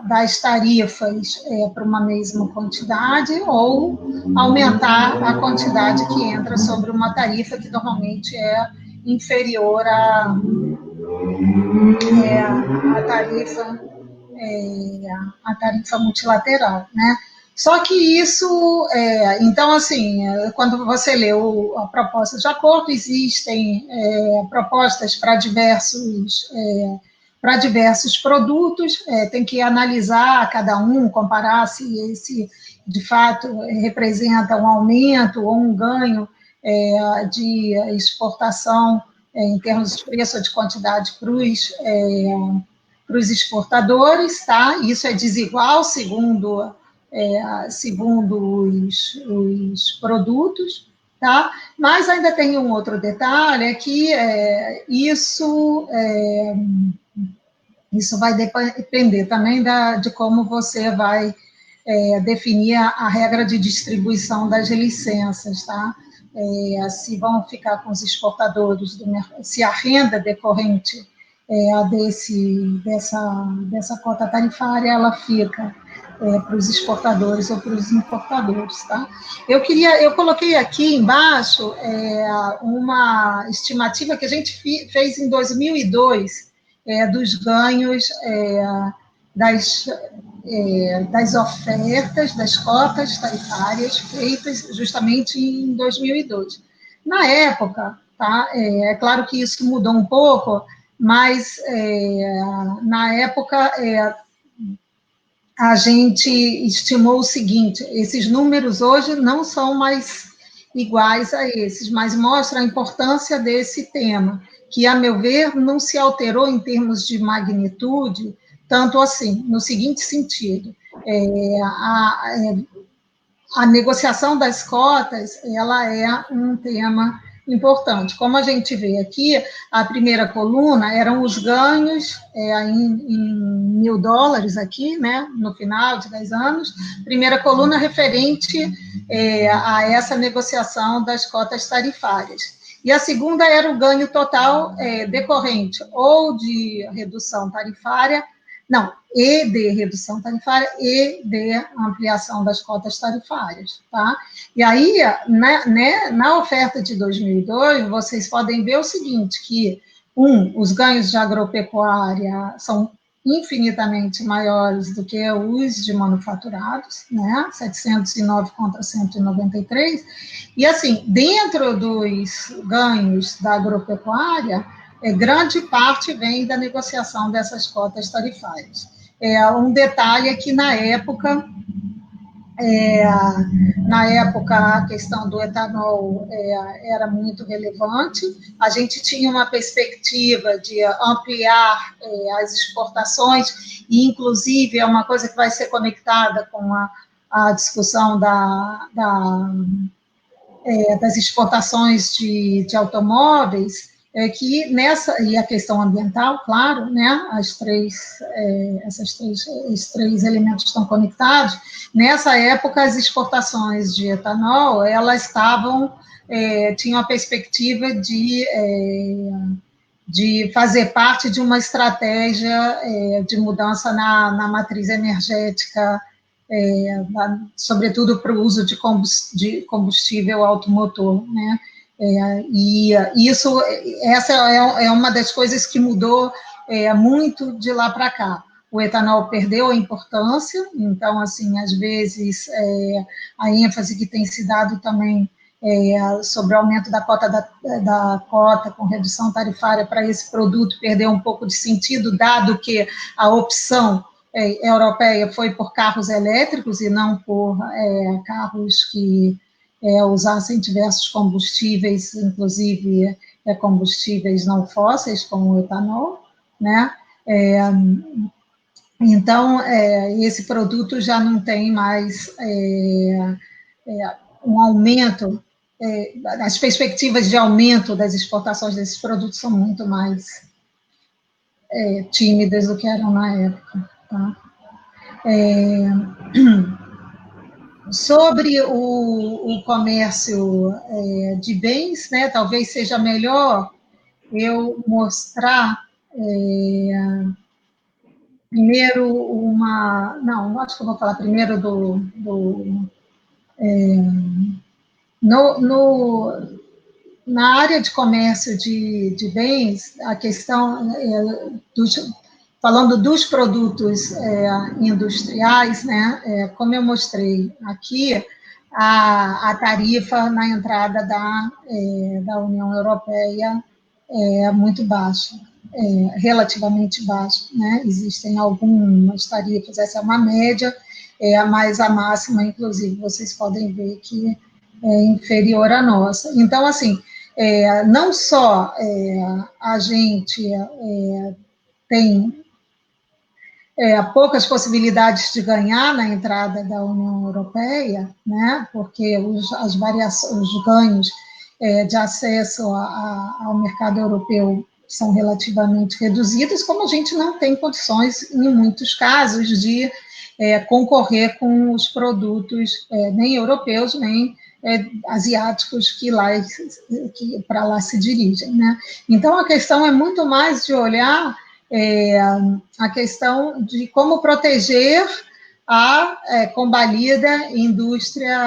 das tarifas para uma mesma quantidade, ou aumentar a quantidade que entra sobre uma tarifa que normalmente é inferior à tarifa multilateral, né? Só que isso, então, assim, quando você lê a proposta de acordo, existem propostas para diversos produtos, tem que analisar cada um, comparar se esse, de fato, representa um aumento ou um ganho de exportação em termos de preço ou de quantidade para os exportadores, tá? Isso é desigual segundo os produtos, tá? Mas ainda tem um outro detalhe, é que isso vai depender também de como você vai definir a regra de distribuição das licenças, tá? Se vão ficar com os exportadores, se a renda decorrente dessa cota tarifária, ela fica para os exportadores ou para os importadores, tá? Eu coloquei aqui embaixo uma estimativa que a gente fez em 2002 dos ganhos das ofertas, das cotas tarifárias feitas justamente em 2002. Na época, tá? É claro que isso mudou um pouco, mas na época a gente estimou o seguinte: esses números hoje não são mais iguais a esses, mas mostram a importância desse tema, que, a meu ver, não se alterou em termos de magnitude, tanto assim, no seguinte sentido: a negociação das cotas, ela é um tema importante. Como a gente vê aqui, a primeira coluna eram os ganhos em $1.000 aqui, né, no final de 10 anos, primeira coluna referente a essa negociação das cotas tarifárias. E a segunda era o ganho total decorrente ou de redução tarifária, de redução tarifária e de ampliação das cotas tarifárias, tá? E aí, na oferta de 2002, vocês podem ver o seguinte, que, os ganhos de agropecuária são infinitamente maiores do que os de manufaturados, né? 709 contra 193, e assim, dentro dos ganhos da agropecuária, grande parte vem da negociação dessas cotas tarifárias. Um detalhe é que, na época, a questão do etanol era muito relevante, a gente tinha uma perspectiva de ampliar as exportações, e, inclusive, é uma coisa que vai ser conectada com a discussão das exportações de automóveis, que e a questão ambiental, claro, né, esses três elementos estão conectados. Nessa época, as exportações de etanol, elas tinham a perspectiva de fazer parte de uma estratégia de mudança na matriz energética, sobretudo para o uso de combustível automotor, né? E essa é uma das coisas que mudou muito de lá para cá. O etanol perdeu a importância, então, assim, às vezes, a ênfase que tem se dado também sobre o aumento da cota com redução tarifária para esse produto perdeu um pouco de sentido, dado que a opção europeia foi por carros elétricos e não por carros que usassem diversos combustíveis, inclusive combustíveis não fósseis, como o etanol, né? Então, esse produto já não tem mais um aumento, as perspectivas de aumento das exportações desses produtos são muito mais tímidas do que eram na época. Tá? Sobre o comércio de bens, né, talvez seja melhor eu mostrar primeiro não, acho que eu vou falar primeiro na área de comércio de bens, a questão falando dos produtos industriais, né, como eu mostrei aqui, a tarifa na entrada da União Europeia é muito baixa, relativamente baixa, né? Existem algumas tarifas, essa é uma média, mas a máxima, inclusive, vocês podem ver que é inferior à nossa. Então, assim, não só a gente tem poucas possibilidades de ganhar na entrada da União Europeia, né, porque os ganhos de acesso ao mercado europeu são relativamente reduzidos, como a gente não tem condições, em muitos casos, de concorrer com os produtos nem europeus, nem asiáticos que para lá se dirigem, né? Então, a questão é muito mais de olhar a questão de como proteger a combalida indústria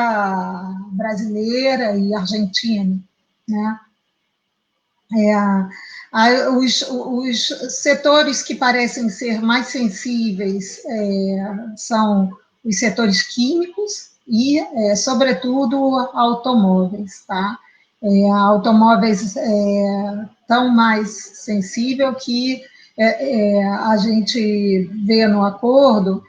brasileira e argentina, né? Os setores que parecem ser mais sensíveis são os setores químicos e, sobretudo, automóveis, tá? Automóveis tão mais sensível que a gente vê no acordo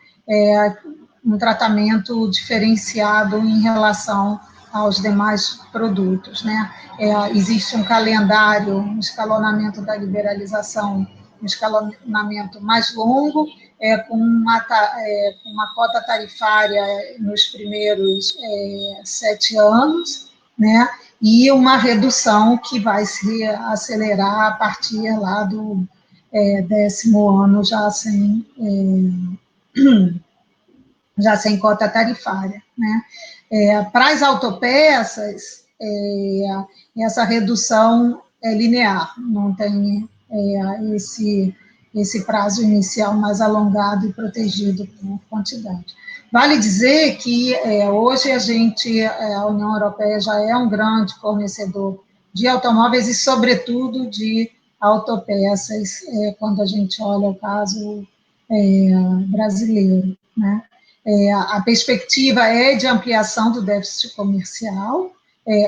um tratamento diferenciado em relação aos demais produtos, né? Existe um calendário, um escalonamento da liberalização, um escalonamento mais longo, com uma cota tarifária nos primeiros 7 anos, né? E uma redução que vai se acelerar a partir lá do 10º ano, já sem cota tarifária, né? Para as autopeças, essa redução é linear, não tem esse prazo inicial mais alongado e protegido por quantidade. Vale dizer que hoje a União Europeia já é um grande fornecedor de automóveis e, sobretudo, de autopeças, quando a gente olha o caso brasileiro, né? A perspectiva é de ampliação do déficit comercial,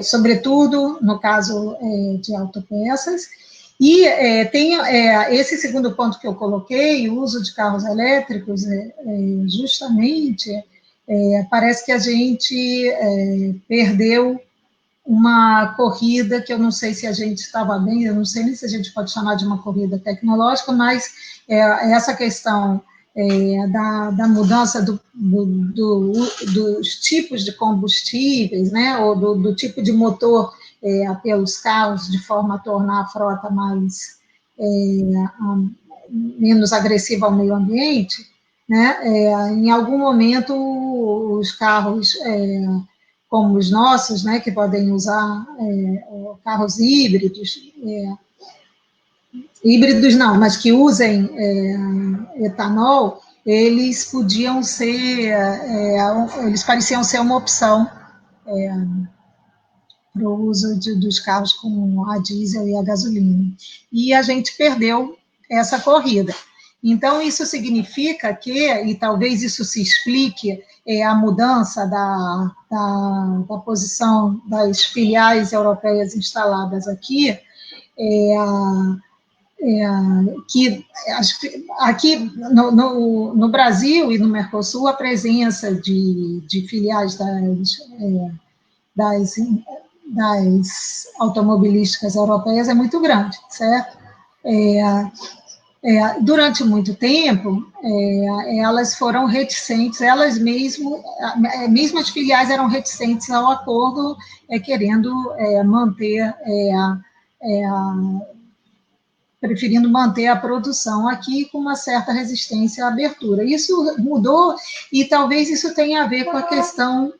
sobretudo no caso de autopeças, e tem esse segundo ponto que eu coloquei, o uso de carros elétricos, justamente, parece que a gente perdeu uma corrida que eu não sei se a gente estava bem, eu não sei nem se a gente pode chamar de uma corrida tecnológica, mas essa questão da mudança dos tipos de combustíveis, né, ou do tipo de motor pelos carros, de forma a tornar a frota menos agressiva ao meio ambiente, né, em algum momento os carros como os nossos, né, que podem usar carros híbridos não, mas que usem etanol, eles pareciam ser uma opção para o uso dos carros com a diesel e a gasolina. E a gente perdeu essa corrida. Então, isso significa que, e talvez isso se explique, a mudança da posição das filiais europeias instaladas aqui, que aqui no Brasil e no Mercosul a presença de filiais das automobilísticas europeias é muito grande, certo? Durante muito tempo, elas foram reticentes, elas mesmo as filiais eram reticentes ao acordo, querendo manter preferindo manter a produção aqui com uma certa resistência à abertura. Isso mudou e talvez isso tenha a ver com a questão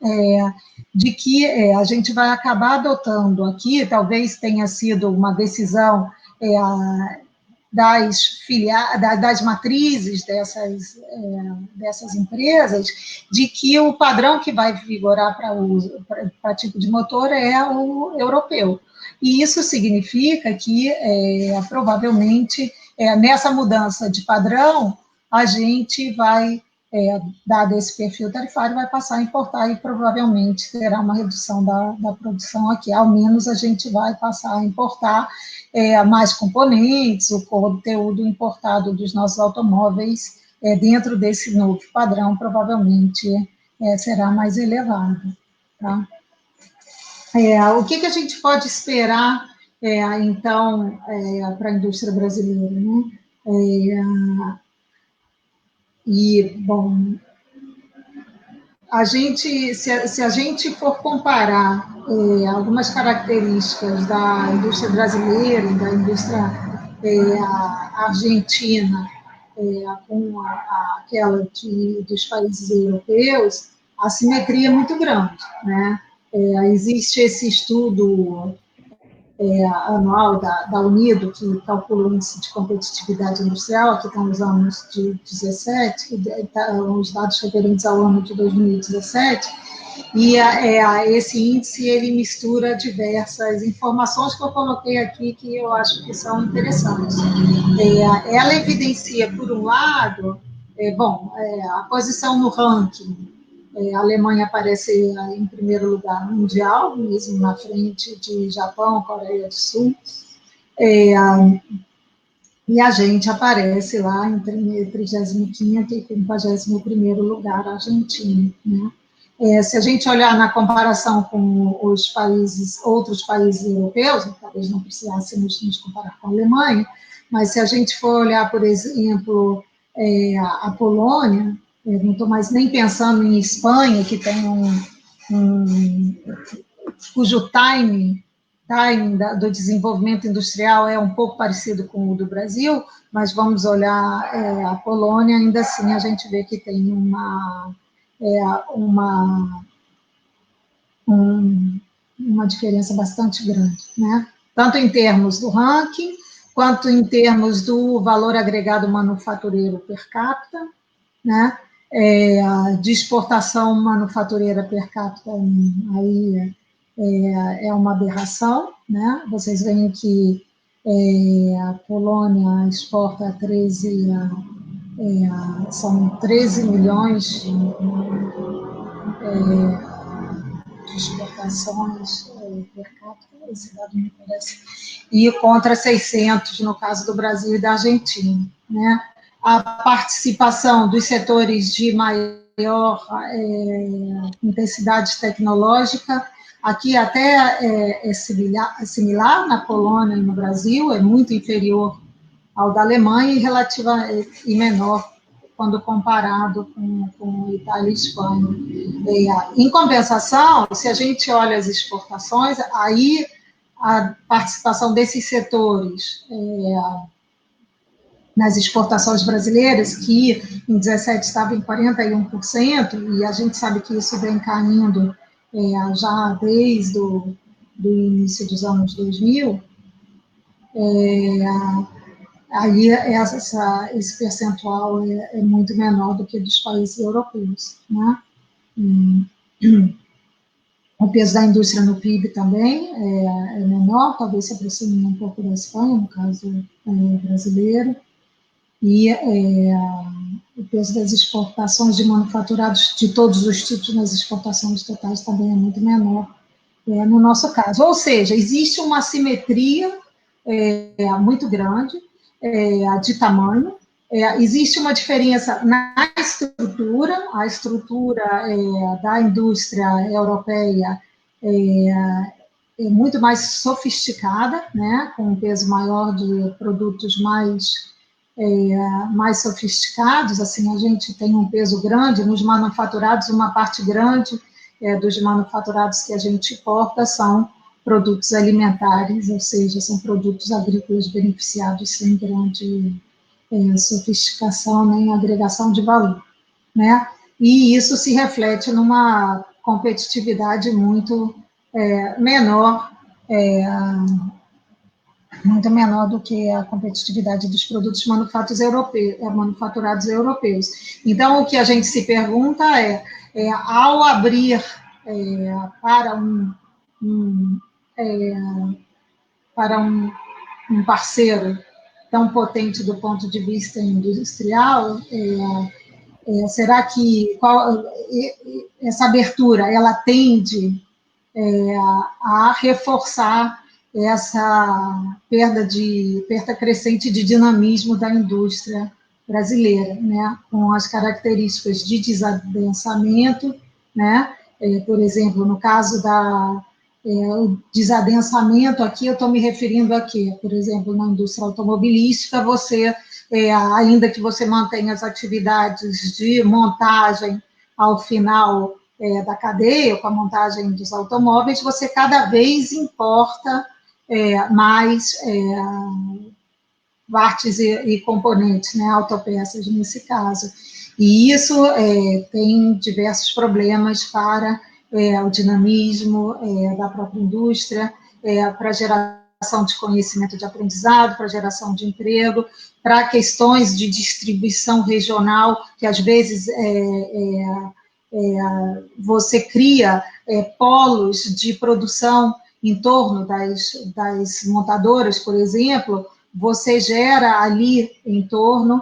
de que a gente vai acabar adotando aqui, talvez tenha sido uma decisão das matrizes dessas empresas, de que o padrão que vai vigorar para tipo de motor é o europeu. E isso significa que, provavelmente, nessa mudança de padrão, a gente vai, dado esse perfil tarifário, vai passar a importar e provavelmente terá uma redução da produção aqui. Ao menos a gente vai passar a importar mais componentes, o conteúdo importado dos nossos automóveis dentro desse novo padrão provavelmente será mais elevado, tá? O que a gente pode esperar, então, para a indústria brasileira, né? Bom, se a gente for comparar algumas características da indústria brasileira e da indústria argentina com aquela dos países europeus, a simetria é muito grande, né? Existe esse estudo anual da Unido, que calcula o índice de competitividade industrial, aqui estão os anos de 17, os dados referentes ao ano de 2017, e esse índice, ele mistura diversas informações que eu coloquei aqui, que eu acho que são interessantes. Ela evidencia, por um lado, a posição no ranking. A Alemanha aparece em primeiro lugar mundial, mesmo na frente de Japão, Coreia do Sul, e a gente aparece lá em 35º e 51º lugar, a Argentina, né? Se a gente olhar na comparação com os outros países europeus, talvez não precisássemos nos comparar com a Alemanha, mas se a gente for olhar, por exemplo, a Polônia, não estou mais nem pensando em Espanha, que tem cujo timing do desenvolvimento industrial é um pouco parecido com o do Brasil, mas vamos olhar a Polônia, ainda assim a gente vê que tem uma diferença bastante grande, né? Tanto em termos do ranking, quanto em termos do valor agregado manufatureiro per capita, né? De exportação manufatureira per capita, aí é uma aberração, né? Vocês veem que a Polônia exporta são 13 milhões de exportações per capita, esse dado me parece, e contra 600 no caso do Brasil e da Argentina, né? A participação dos setores de maior intensidade tecnológica, aqui até é similar na Polônia e no Brasil, é muito inferior ao da Alemanha e menor quando comparado com Itália e Espanha. Em compensação, se a gente olha as exportações, aí a participação desses setores nas exportações brasileiras, que em 2017 estava em 41%, e a gente sabe que isso vem caindo já desde o início dos anos 2000, aí esse percentual é muito menor do que dos países europeus, né? O peso da indústria no PIB também é menor, talvez se aproxime um pouco da Espanha, no caso brasileiro, e o peso das exportações de manufaturados de todos os tipos nas exportações totais também é muito menor no nosso caso. Ou seja, existe uma assimetria muito grande de tamanho, existe uma diferença na estrutura, a estrutura da indústria europeia é muito mais sofisticada, né, com um peso maior de produtos mais sofisticados, assim, a gente tem um peso grande nos manufaturados, uma parte grande dos manufaturados que a gente importa são produtos alimentares, ou seja, são produtos agrícolas beneficiados sem grande sofisticação nem agregação de valor, né? E isso se reflete numa competitividade muito menor, muito menor do que a competitividade dos produtos manufaturados europeus. Então, o que a gente se pergunta ao abrir para um parceiro tão potente do ponto de vista industrial, será que essa abertura ela tende a reforçar essa perda crescente de dinamismo da indústria brasileira, né, com as características de desadensamento, né, por exemplo, no caso o desadensamento aqui, eu estou me referindo aqui, por exemplo, na indústria automobilística, você, ainda que você mantenha as atividades de montagem ao final da cadeia, com a montagem dos automóveis, você cada vez importa mais partes e componentes, né, autopeças nesse caso. E isso tem diversos problemas para o dinamismo da própria indústria, para a geração de conhecimento de aprendizado, para a geração de emprego, para questões de distribuição regional, que às vezes você cria polos de produção em torno das montadoras, por exemplo, você gera ali em torno,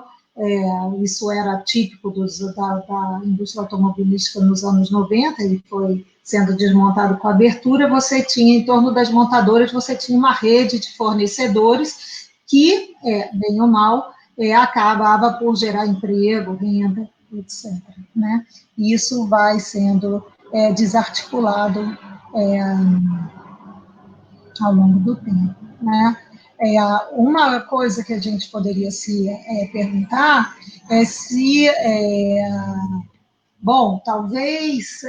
isso era típico da indústria automobilística nos anos 90, e foi sendo desmontado com a abertura, você tinha, em torno das montadoras, você tinha uma rede de fornecedores que, bem ou mal, acabava por gerar emprego, renda, etc. Né? E isso vai sendo desarticulado ao longo do tempo, né? Uma coisa que a gente poderia se perguntar é se, bom, talvez,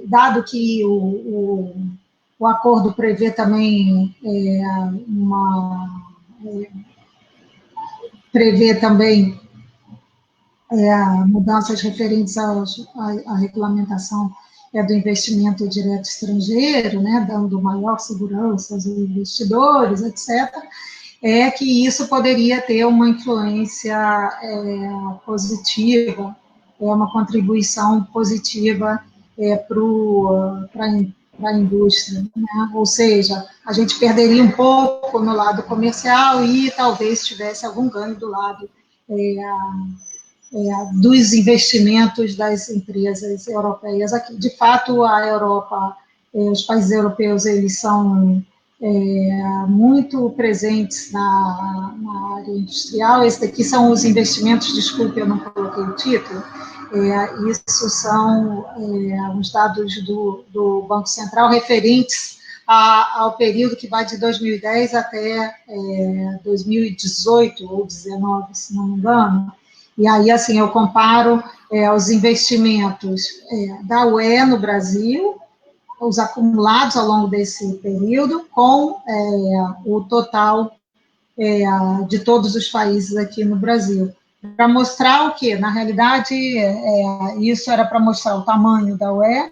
dado que o acordo prevê também mudanças referentes à regulamentação do investimento direto estrangeiro, né, dando maior segurança aos investidores, etc., que isso poderia ter uma influência positiva, uma contribuição positiva para a indústria, né? Ou seja, a gente perderia um pouco no lado comercial e talvez tivesse algum ganho do lado dos investimentos das empresas europeias aqui. De fato, a Europa, os países europeus, eles são muito presentes na área industrial. Esse daqui são os investimentos, desculpe, eu não coloquei o título, isso são os dados do Banco Central referentes ao período que vai de 2010 até 2018 ou 2019, se não me engano. E aí, assim, eu comparo os investimentos da UE no Brasil, os acumulados ao longo desse período, com o total de todos os países aqui no Brasil. Para mostrar o quê? Na realidade, isso era para mostrar o tamanho da UE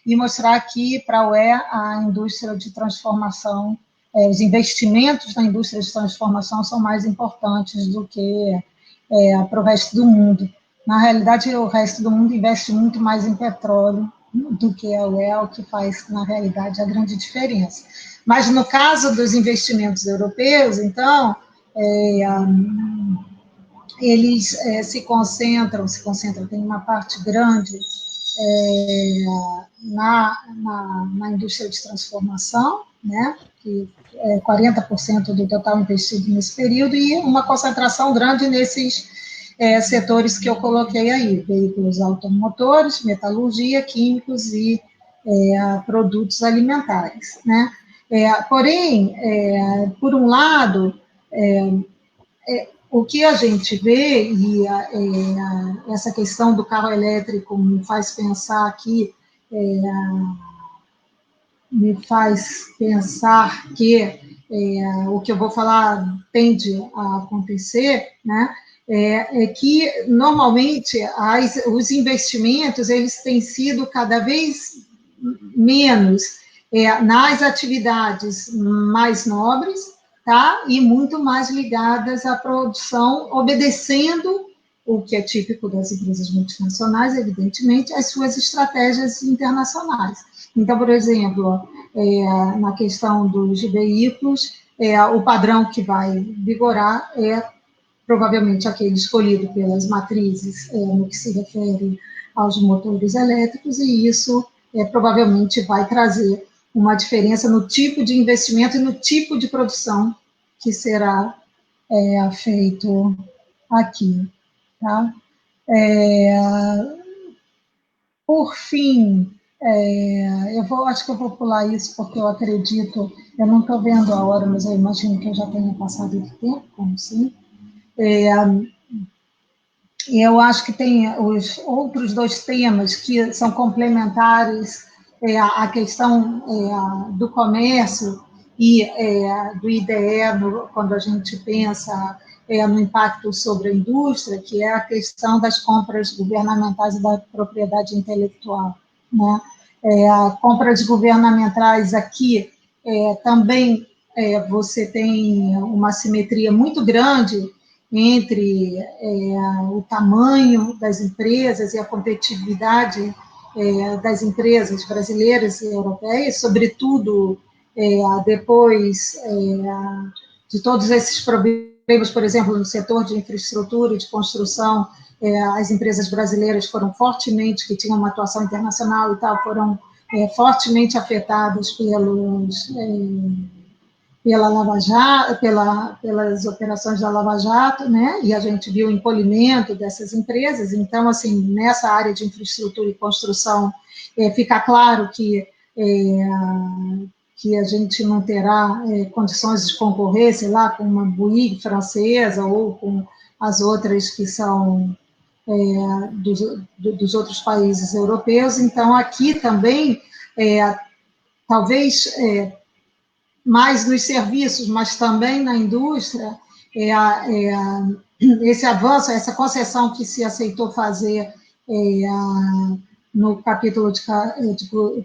e mostrar que, para a UE, a indústria de transformação, os investimentos na indústria de transformação são mais importantes do que para o resto do mundo. Na realidade, o resto do mundo investe muito mais em petróleo do que a UE, o que faz, na realidade, a grande diferença. Mas, no caso dos investimentos europeus, então, eles se concentram, tem uma parte grande na indústria de transformação, né, que é 40% do total investido nesse período, e uma concentração grande nesses setores que eu coloquei aí, veículos automotores, metalurgia, químicos e produtos alimentares, né. Porém, por um lado, o que a gente vê, e essa questão do carro elétrico me faz pensar que me faz pensar que o que eu vou falar tende a acontecer, né, é que, normalmente, os investimentos, eles têm sido cada vez menos nas atividades mais nobres, tá, e muito mais ligadas à produção, obedecendo o que é típico das empresas multinacionais, evidentemente, as suas estratégias internacionais. Então, por exemplo, na questão dos veículos, o padrão que vai vigorar é provavelmente aquele escolhido pelas matrizes, no que se refere aos motores elétricos, e isso provavelmente vai trazer uma diferença no tipo de investimento e no tipo de produção que será feito aqui. Tá? Por fim, acho que eu vou pular isso, porque eu acredito, eu não estou vendo a hora, mas eu imagino que eu já tenha passado de tempo, como sempre. Eu acho que tem os outros dois temas que são complementares, a questão do comércio e do IDE, quando a gente pensa no impacto sobre a indústria, que é a questão das compras governamentais e da propriedade intelectual, né? Compras governamentais aqui também você tem uma simetria muito grande entre o tamanho das empresas e a competitividade das empresas brasileiras e europeias, sobretudo depois de todos esses problemas, por exemplo, no setor de infraestrutura e de construção, as empresas brasileiras foram fortemente, que tinham uma atuação internacional e tal, foram fortemente afetadas pela Lava Jato, pelas operações da Lava Jato, né? E a gente viu o encolhimento dessas empresas. Então, assim, nessa área de infraestrutura e construção, fica claro que a gente não terá condições de concorrer, sei lá, com uma Bouygues francesa ou com as outras que são dos outros países europeus. Então, aqui também, talvez mais nos serviços, mas também na indústria, esse avanço, essa concessão que se aceitou fazer no capítulo de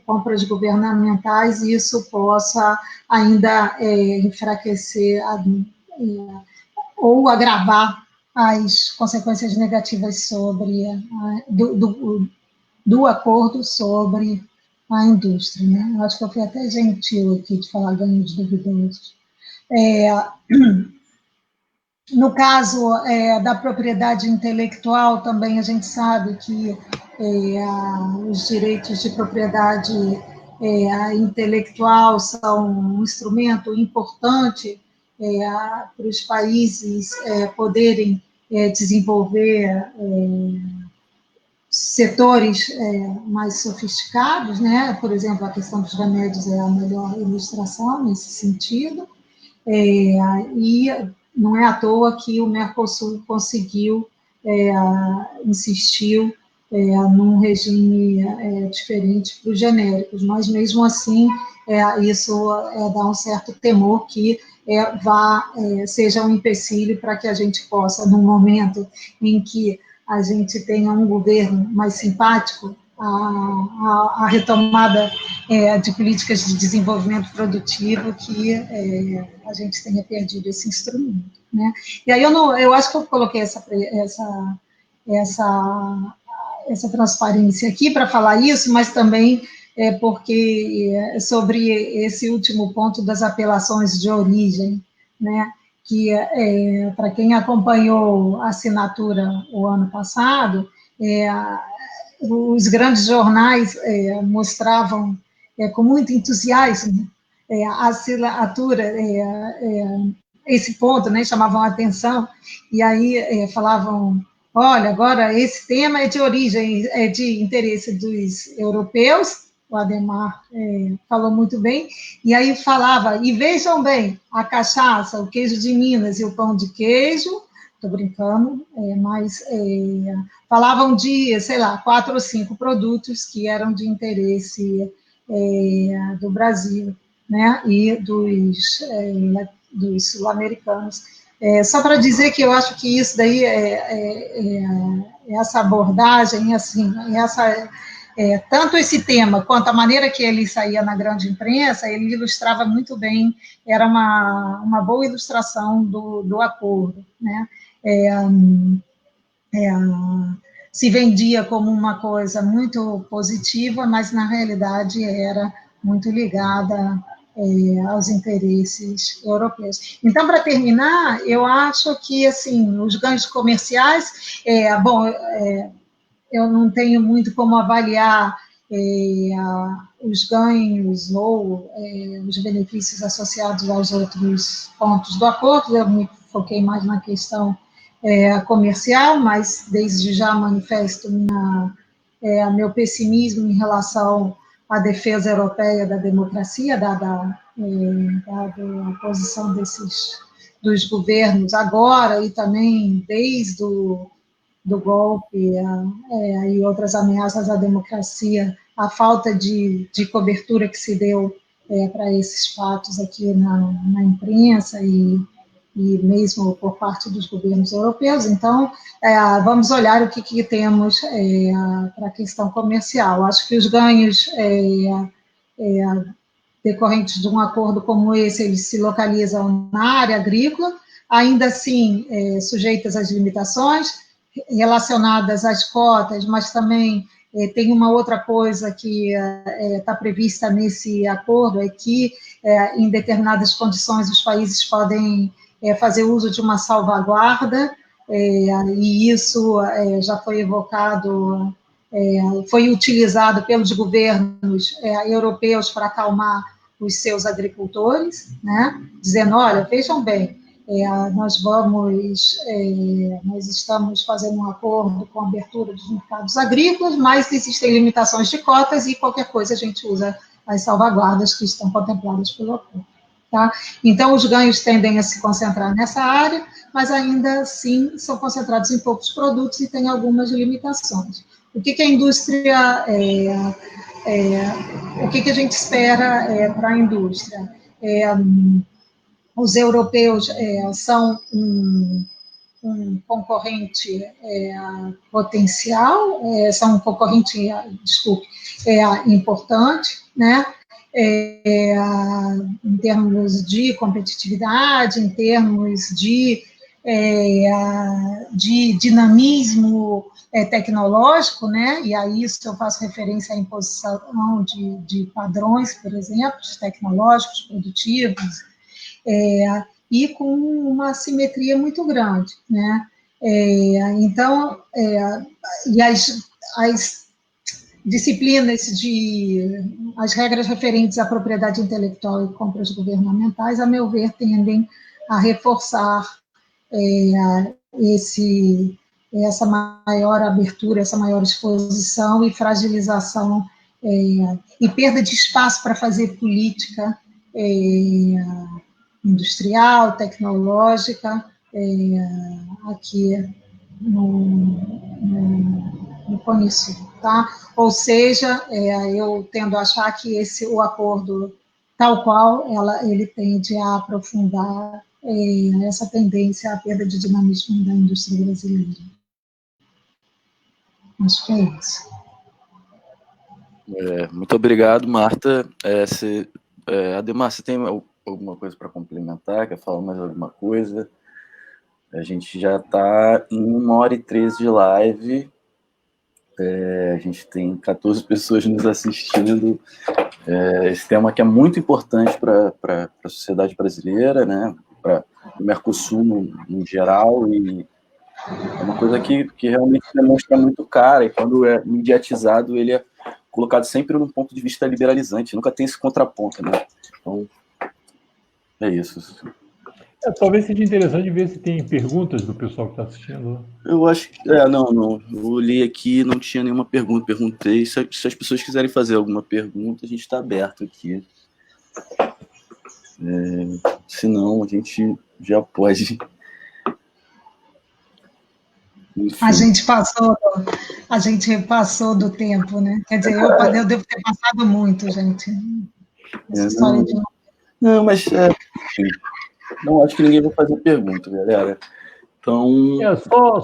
compras governamentais, isso possa ainda enfraquecer ou agravar as consequências negativas do acordo sobre a indústria. Né? Eu acho que eu fui até gentil aqui de falar ganhos duvidosos. No caso da propriedade intelectual, também a gente sabe que os direitos de propriedade intelectual são um instrumento importante para os países poderem desenvolver setores mais sofisticados, né? Por exemplo, a questão dos remédios é a melhor ilustração nesse sentido, e não é à toa que o Mercosul conseguiu, insistiu num regime diferente para os genéricos, mas mesmo assim isso dá um certo temor que seja um empecilho para que a gente possa, num momento em que a gente tenha um governo mais simpático, a retomada de políticas de desenvolvimento produtivo, que a gente tenha perdido esse instrumento. Né? E aí eu acho que eu coloquei essa transparência aqui para falar isso, mas também porque sobre esse último ponto das apelações de origem, né? Que, para quem acompanhou a assinatura o ano passado, os grandes jornais mostravam com muito entusiasmo a assinatura, esse ponto, né, chamavam a atenção, e aí falavam, olha, agora esse tema é de origem, é de interesse dos europeus, o Adhemar falou muito bem, e aí falava, e vejam bem, a cachaça, o queijo de Minas e o pão de queijo, estou brincando, mas falavam de, sei lá, 4 ou 5 produtos que eram de interesse do Brasil, né, e dos sul-americanos. Só para dizer que eu acho que isso daí, essa abordagem, assim, tanto esse tema quanto a maneira que ele saía na grande imprensa, ele ilustrava muito bem, era uma boa ilustração do acordo, né? Se vendia como uma coisa muito positiva, mas na realidade era muito ligada aos interesses europeus. Então, para terminar, eu acho que assim os ganhos comerciais, eu não tenho muito como avaliar os ganhos ou os benefícios associados aos outros pontos do acordo. Eu me foquei mais na questão comercial, mas desde já manifesto meu pessimismo em relação à defesa europeia da democracia, dada a posição dos governos agora e também desde do golpe e outras ameaças à democracia, a falta de cobertura que se deu para esses fatos aqui na imprensa e mesmo por parte dos governos europeus. Então, vamos olhar o que temos para a questão comercial. Acho que os ganhos decorrentes de um acordo como esse, eles se localizam na área agrícola, ainda assim sujeitas às limitações relacionadas às cotas, mas também tem uma outra coisa que está prevista nesse acordo, é que em determinadas condições os países podem fazer uso de uma salvaguarda, e isso já foi evocado, foi utilizado pelos governos europeus para acalmar os seus agricultores, né? Dizendo, olha, vejam bem, nós estamos fazendo um acordo com a abertura dos mercados agrícolas, mas existem limitações de cotas e qualquer coisa a gente usa as salvaguardas que estão contempladas pelo acordo. Tá? Então, os ganhos tendem a se concentrar nessa área, mas ainda assim são concentrados em poucos produtos e tem algumas limitações. O que a indústria, o que a gente espera para a indústria? Os europeus são um concorrente potencial, são um concorrente, importante, né? Em termos de competitividade, em termos de dinamismo tecnológico, né? E a isso eu faço referência à imposição de padrões, por exemplo, tecnológicos, produtivos, e com uma assimetria muito grande, né? Então, e as disciplinas as regras referentes à propriedade intelectual e compras governamentais, a meu ver, tendem a reforçar essa maior abertura, essa maior exposição e fragilização e perda de espaço para fazer política industrial, tecnológica, aqui no Cone Sul, tá? Ou seja, eu tendo a achar que o acordo, tal qual, ele tende a aprofundar essa tendência à perda de dinamismo da indústria brasileira. Acho que é isso. Muito obrigado, Marta. Ademar, você tem alguma coisa para complementar? Quer falar mais alguma coisa? A gente já está em 1h13 de live. A gente tem 14 pessoas nos assistindo. Esse tema que é muito importante para a sociedade brasileira, né? Para o Mercosul no geral, e é uma coisa que realmente demonstra muito cara, e quando é mediatizado, ele é colocado sempre num ponto de vista liberalizante, nunca tem esse contraponto, né? Então, é isso. Talvez seja interessante ver se tem perguntas do pessoal que está assistindo. Eu acho que... não. Eu li aqui, não tinha nenhuma pergunta. Perguntei. Se as pessoas quiserem fazer alguma pergunta, a gente está aberto aqui. Se não, a gente já pode... A gente passou do tempo, né? Quer dizer, eu devo ter passado muito, gente. Essa história de... Não, mas enfim, não acho que ninguém vai fazer pergunta, galera. Então...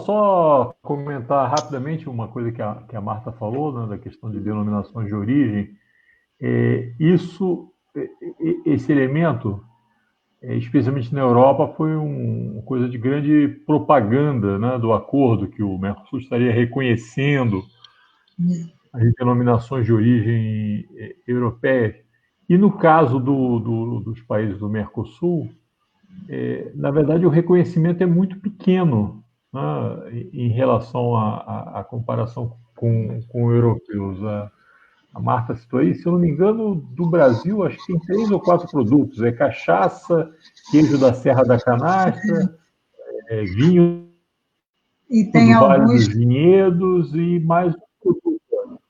Só comentar rapidamente uma coisa que a Marta falou, né, da questão de denominações de origem. Esse elemento, especialmente na Europa, foi uma coisa de grande propaganda, né, do acordo, que o Mercosul estaria reconhecendo as denominações de origem europeias. E no caso dos países do Mercosul, na verdade, o reconhecimento é muito pequeno, né, em relação à comparação com europeus. A Marta citou aí, se eu não me engano, do Brasil, acho que tem 3 ou 4 produtos. É cachaça, queijo da Serra da Canastra, vinho do Vale dos Vinhedos e mais um produto.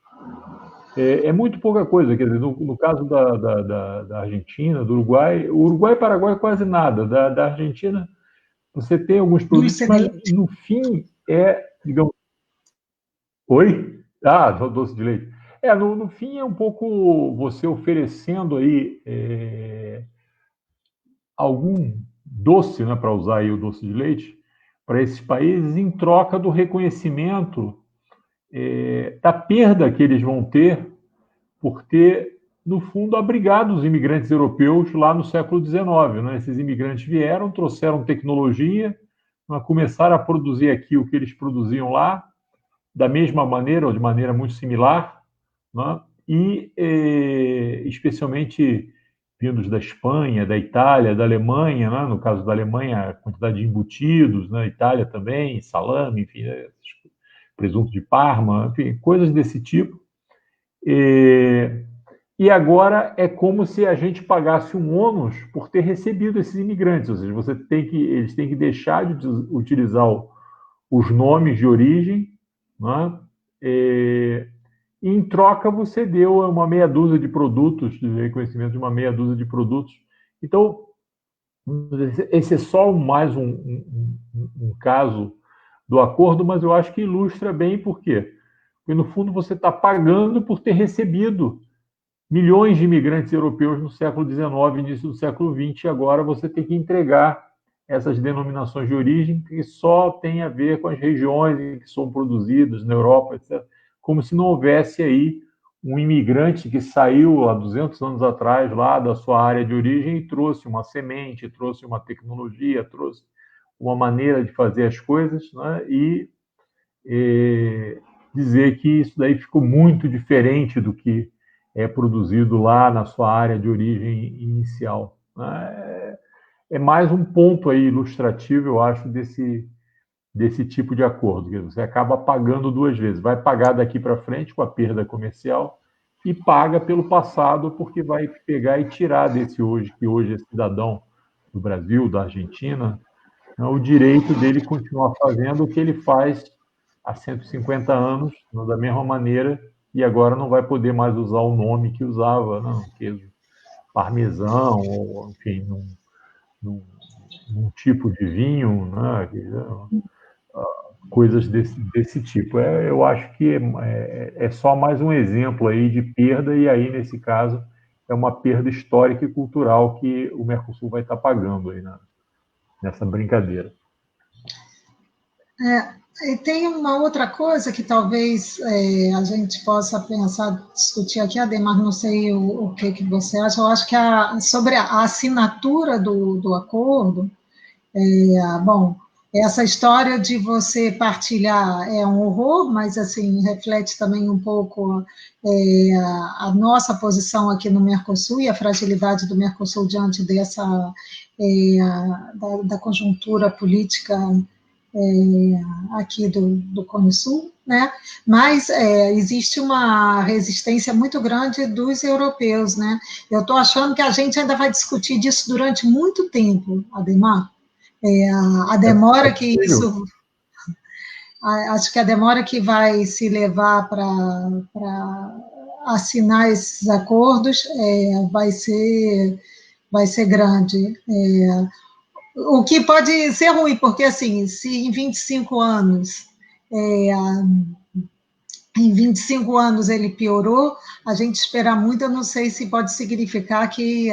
É muito pouca coisa. Quer dizer, no caso da Argentina, do Uruguai, Uruguai e Paraguai quase nada. Da Argentina, você tem alguns produtos, mas no fim digamos... Oi? Doce de leite. No fim é um pouco você oferecendo aí algum doce, né, para usar aí o doce de leite, para esses países em troca do reconhecimento da perda que eles vão ter por ter, no fundo, abrigado os imigrantes europeus lá no século XIX. Né? Esses imigrantes vieram, trouxeram tecnologia, começaram a produzir aqui o que eles produziam lá, da mesma maneira, ou de maneira muito similar, né? E especialmente vindos da Espanha, da Itália, da Alemanha, né? No caso da Alemanha, a quantidade de embutidos, né? Itália também, salame, enfim, presunto de Parma, enfim, coisas desse tipo. E agora é como se a gente pagasse um ônus por ter recebido esses imigrantes, ou seja, eles têm que deixar de utilizar os nomes de origem, né? E em troca você deu uma meia dúzia de produtos, de reconhecimento de uma meia dúzia de produtos. Então, esse é só mais um caso do acordo, mas eu acho que ilustra bem por quê. Porque, no fundo, você está pagando por ter recebido milhões de imigrantes europeus no século XIX, início do século XX, e agora você tem que entregar essas denominações de origem que só tem a ver com as regiões em que são produzidas, na Europa, etc. Como se não houvesse aí um imigrante que saiu há 200 anos atrás lá da sua área de origem e trouxe uma semente, trouxe uma tecnologia, trouxe uma maneira de fazer as coisas, né? E dizer que isso daí ficou muito diferente do que é produzido lá na sua área de origem inicial. É mais um ponto aí ilustrativo, eu acho, desse tipo de acordo. Você acaba pagando 2 vezes. Vai pagar daqui para frente com a perda comercial e paga pelo passado porque vai pegar e tirar desse hoje, que hoje é cidadão do Brasil, da Argentina, o direito dele continuar fazendo o que ele faz há 150 anos, da mesma maneira, e agora não vai poder mais usar o nome que usava, não, queijo parmesão, ou, enfim, num tipo de vinho, né? Coisas desse tipo. Eu acho que é só mais um exemplo aí de perda, e aí, nesse caso, é uma perda histórica e cultural que o Mercosul vai estar pagando aí nessa brincadeira. E tem uma outra coisa que talvez a gente possa pensar, discutir aqui, Ademar, não sei o que você acha. Eu acho que sobre a assinatura do acordo, bom, essa história de você partilhar é um horror, mas assim reflete também um pouco a nossa posição aqui no Mercosul e a fragilidade do Mercosul diante dessa da conjuntura política aqui do Cone Sul, né? Mas existe uma resistência muito grande dos europeus, né? Eu estou achando que a gente ainda vai discutir disso durante muito tempo, Ademar. A demora que isso... Acho que a demora que vai se levar para assinar esses acordos vai ser grande. O que pode ser ruim, porque, assim, se em 25 anos em 25 anos ele piorou, a gente espera muito, eu não sei se pode significar que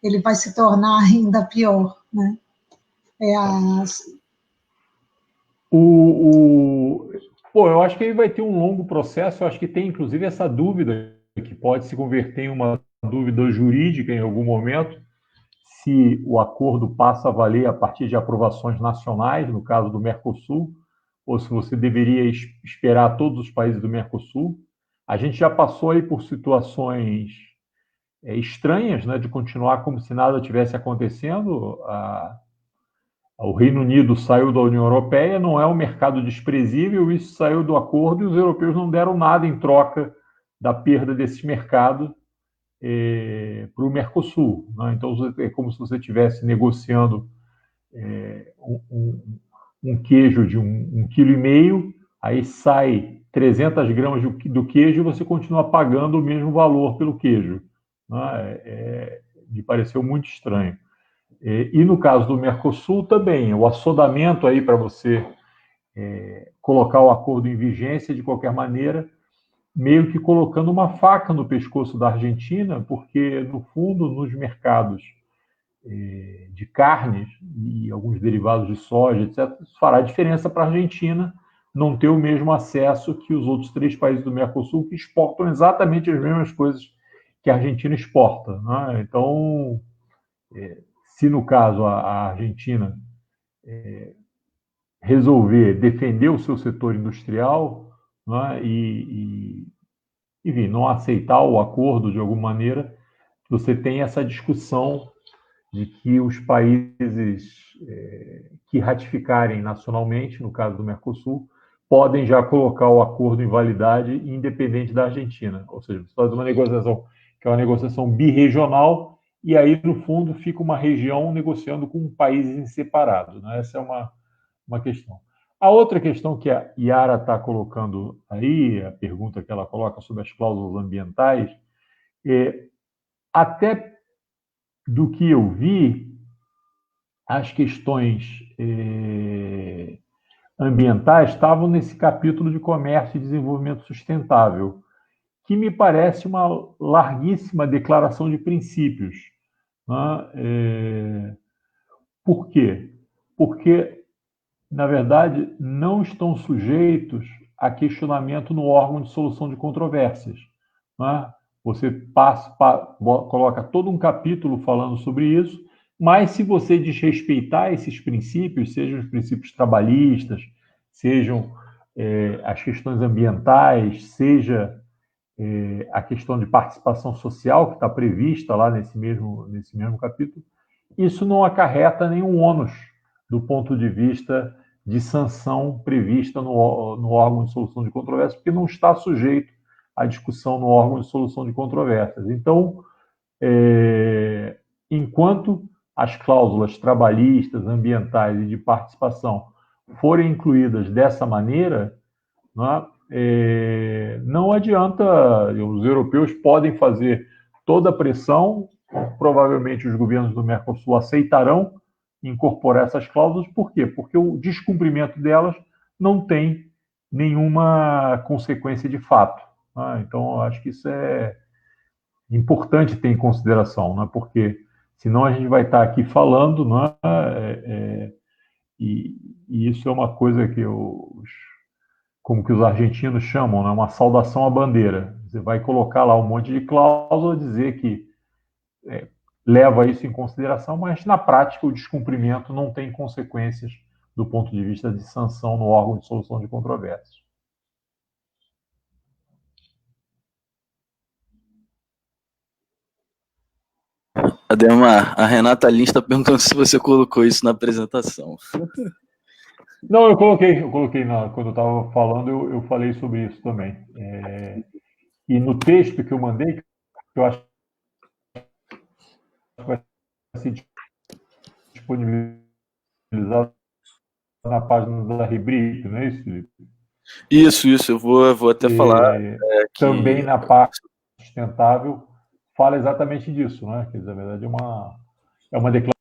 ele vai se tornar ainda pior, né? Pô, eu acho que ele vai ter um longo processo, eu acho que tem inclusive essa dúvida, que pode se converter em uma dúvida jurídica em algum momento, se o acordo passa a valer a partir de aprovações nacionais, no caso do Mercosul, ou se você deveria esperar todos os países do Mercosul. A gente já passou aí por situações estranhas, né, de continuar como se nada tivesse acontecendo. O Reino Unido saiu da União Europeia, não é um mercado desprezível, isso saiu do acordo e os europeus não deram nada em troca da perda desse mercado para o Mercosul, né? Então, é como se você estivesse negociando um queijo de 1,5 kg, aí sai 300 gramas do queijo e você continua pagando o mesmo valor pelo queijo, né? Me pareceu muito estranho. E no caso do Mercosul também, o assodamento aí para você colocar o acordo em vigência de qualquer maneira, meio que colocando uma faca no pescoço da Argentina, porque, no fundo, nos mercados de carnes e alguns derivados de soja, etc., isso fará diferença para a Argentina não ter o mesmo acesso que os outros 3 países do Mercosul, que exportam exatamente as mesmas coisas que a Argentina exporta, né? Então, se no caso a Argentina resolver defender o seu setor industrial, né, enfim, não aceitar o acordo de alguma maneira, você tem essa discussão de que os países que ratificarem nacionalmente, no caso do Mercosul, podem já colocar o acordo em validade independente da Argentina. Ou seja, você faz uma negociação que é uma negociação birregional e aí, no fundo, fica uma região negociando com países em separado, né? Essa é uma questão. A outra questão que a Yara está colocando aí, a pergunta que ela coloca sobre as cláusulas ambientais, até do que eu vi, as questões ambientais estavam nesse capítulo de comércio e desenvolvimento sustentável, que me parece uma larguíssima declaração de princípios, né? Por quê? Porque, na verdade, não estão sujeitos a questionamento no órgão de solução de controvérsias, né? Você coloca todo um capítulo falando sobre isso, mas se você desrespeitar esses princípios, sejam os princípios trabalhistas, sejam as questões ambientais, seja a questão de participação social que está prevista lá nesse mesmo capítulo, isso não acarreta nenhum ônus do ponto de vista de sanção prevista no órgão de solução de controvérsias, porque não está sujeito à discussão no órgão de solução de controvérsias. Então, enquanto as cláusulas trabalhistas, ambientais e de participação forem incluídas dessa maneira, não adianta, os europeus podem fazer toda a pressão, provavelmente os governos do Mercosul aceitarão incorporar essas cláusulas, por quê? Porque o descumprimento delas não tem nenhuma consequência de fato. Então, eu acho que isso é importante ter em consideração, porque senão a gente vai estar aqui falando, e isso é uma coisa que como que os argentinos chamam, uma saudação à bandeira. Você vai colocar lá um monte de cláusula, dizer que leva isso em consideração, mas na prática o descumprimento não tem consequências do ponto de vista de sanção no órgão de solução de controvérsias. Ademar, a Renata Lins está perguntando se você colocou isso na apresentação. Não, eu coloquei quando eu estava falando, eu falei sobre isso também. E no texto que eu mandei, que eu acho que vai ser disponibilizado na página da Rubric, não é isso, Felipe? Isso, eu vou até falar. Que também na parte sustentável fala exatamente disso, né? Quer dizer, na verdade, é uma declaração.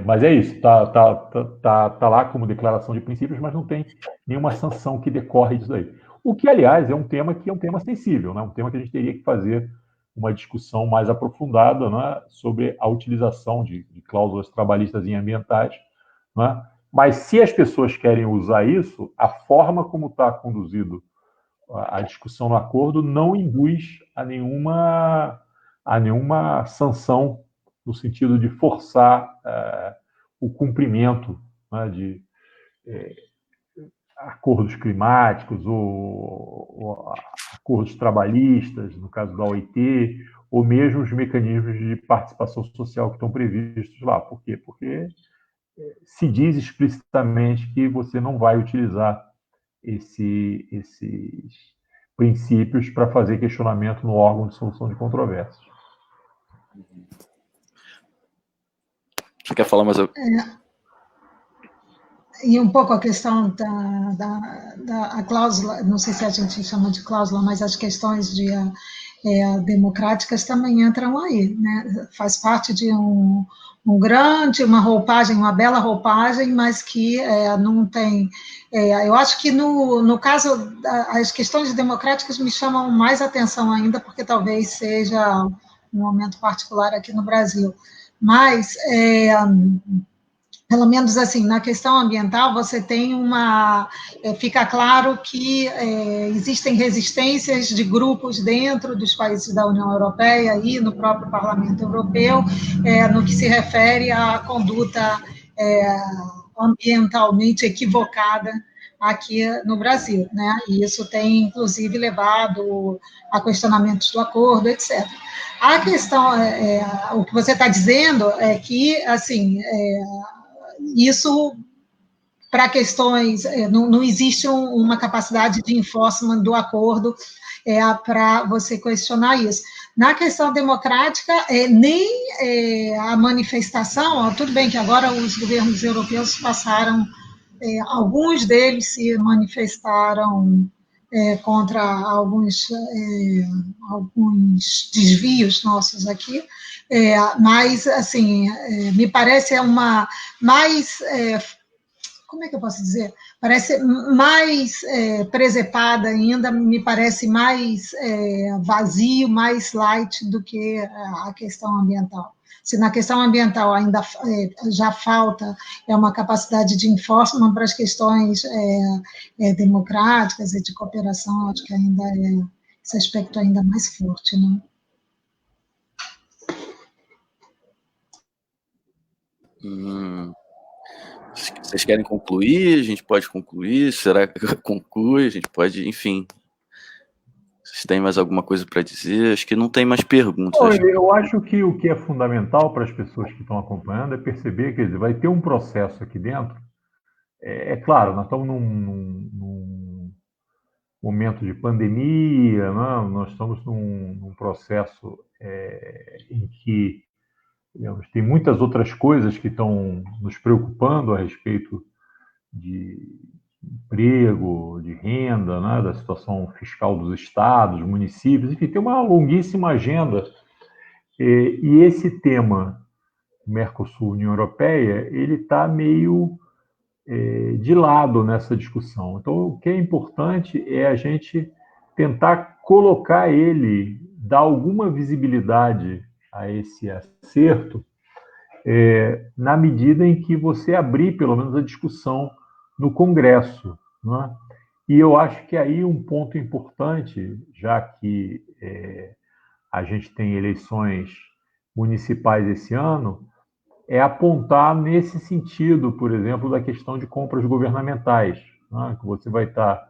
Mas é isso, tá lá como declaração de princípios, mas não tem nenhuma sanção que decorre disso aí. O que, aliás, é um tema que é um tema sensível, né? Um tema que a gente teria que fazer uma discussão mais aprofundada, né, sobre a utilização de cláusulas trabalhistas e ambientais, né? Mas se as pessoas querem usar isso, a forma como está conduzido a discussão no acordo não induz a nenhuma sanção no sentido de forçar o cumprimento, né, de acordos climáticos ou acordos trabalhistas, no caso da OIT, ou mesmo os mecanismos de participação social que estão previstos lá. Por quê? Porque se diz explicitamente que você não vai utilizar esses princípios para fazer questionamento no órgão de solução de controvérsias. Você quer falar mais? E um pouco a questão da cláusula, não sei se a gente chama de cláusula, mas as questões democráticas também entram aí, né? Faz parte de uma roupagem, uma bela roupagem, mas que não tem. Eu acho que no caso, as questões democráticas me chamam mais atenção ainda, porque talvez seja um momento particular aqui no Brasil. Mas pelo menos assim, na questão ambiental, você tem fica claro que existem resistências de grupos dentro dos países da União Europeia e no próprio Parlamento Europeu, no que se refere à conduta ambientalmente equivocada aqui no Brasil, né? E isso tem, inclusive, levado a questionamentos do acordo, etc. A questão, o que você está dizendo é que, assim, isso, para questões, não existe uma capacidade de enforcement do acordo para você questionar isso. Na questão democrática, nem a manifestação, tudo bem que agora os governos europeus passaram, alguns deles se manifestaram contra alguns desvios nossos aqui, mas, assim, me parece como é que eu posso dizer? Parece mais presepada ainda, me parece mais vazio, mais light do que a questão ambiental. Se na questão ambiental ainda já falta uma capacidade de enforcement para as questões democráticas e de cooperação, acho que ainda esse aspecto ainda mais forte, né? Vocês querem concluir? A gente pode concluir? Será que conclui? A gente pode, enfim. Vocês têm mais alguma coisa para dizer? Acho que não tem mais perguntas. Eu acho que o que é fundamental para as pessoas que estão acompanhando é perceber, quer dizer, vai ter um processo aqui dentro. Claro, nós estamos num momento de pandemia, né? Nós estamos num processo em que, digamos, tem muitas outras coisas que estão nos preocupando a respeito de emprego, de renda, né? Da situação fiscal dos estados, municípios, enfim, tem uma longuíssima agenda. E esse tema, Mercosul-União Europeia, ele está meio de lado nessa discussão. Então, o que é importante é a gente tentar colocar ele, dar alguma visibilidade a esse acerto, na medida em que você abrir, pelo menos, a discussão no Congresso, né? E eu acho que aí um ponto importante, já que a gente tem eleições municipais esse ano, é apontar nesse sentido, por exemplo, da questão de compras governamentais, né? Que você vai estar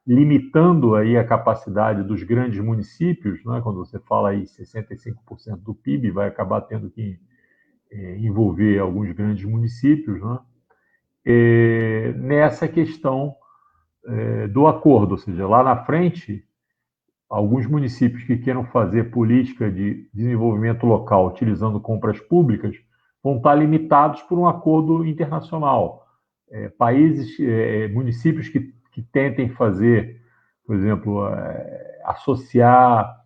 limitando aí a capacidade dos grandes municípios, né? Quando você fala aí 65% do PIB, vai acabar tendo que envolver alguns grandes municípios, né? Nessa questão do acordo, ou seja, lá na frente, alguns municípios que queiram fazer política de desenvolvimento local utilizando compras públicas vão estar limitados por um acordo internacional. Municípios que tentem fazer, por exemplo, associar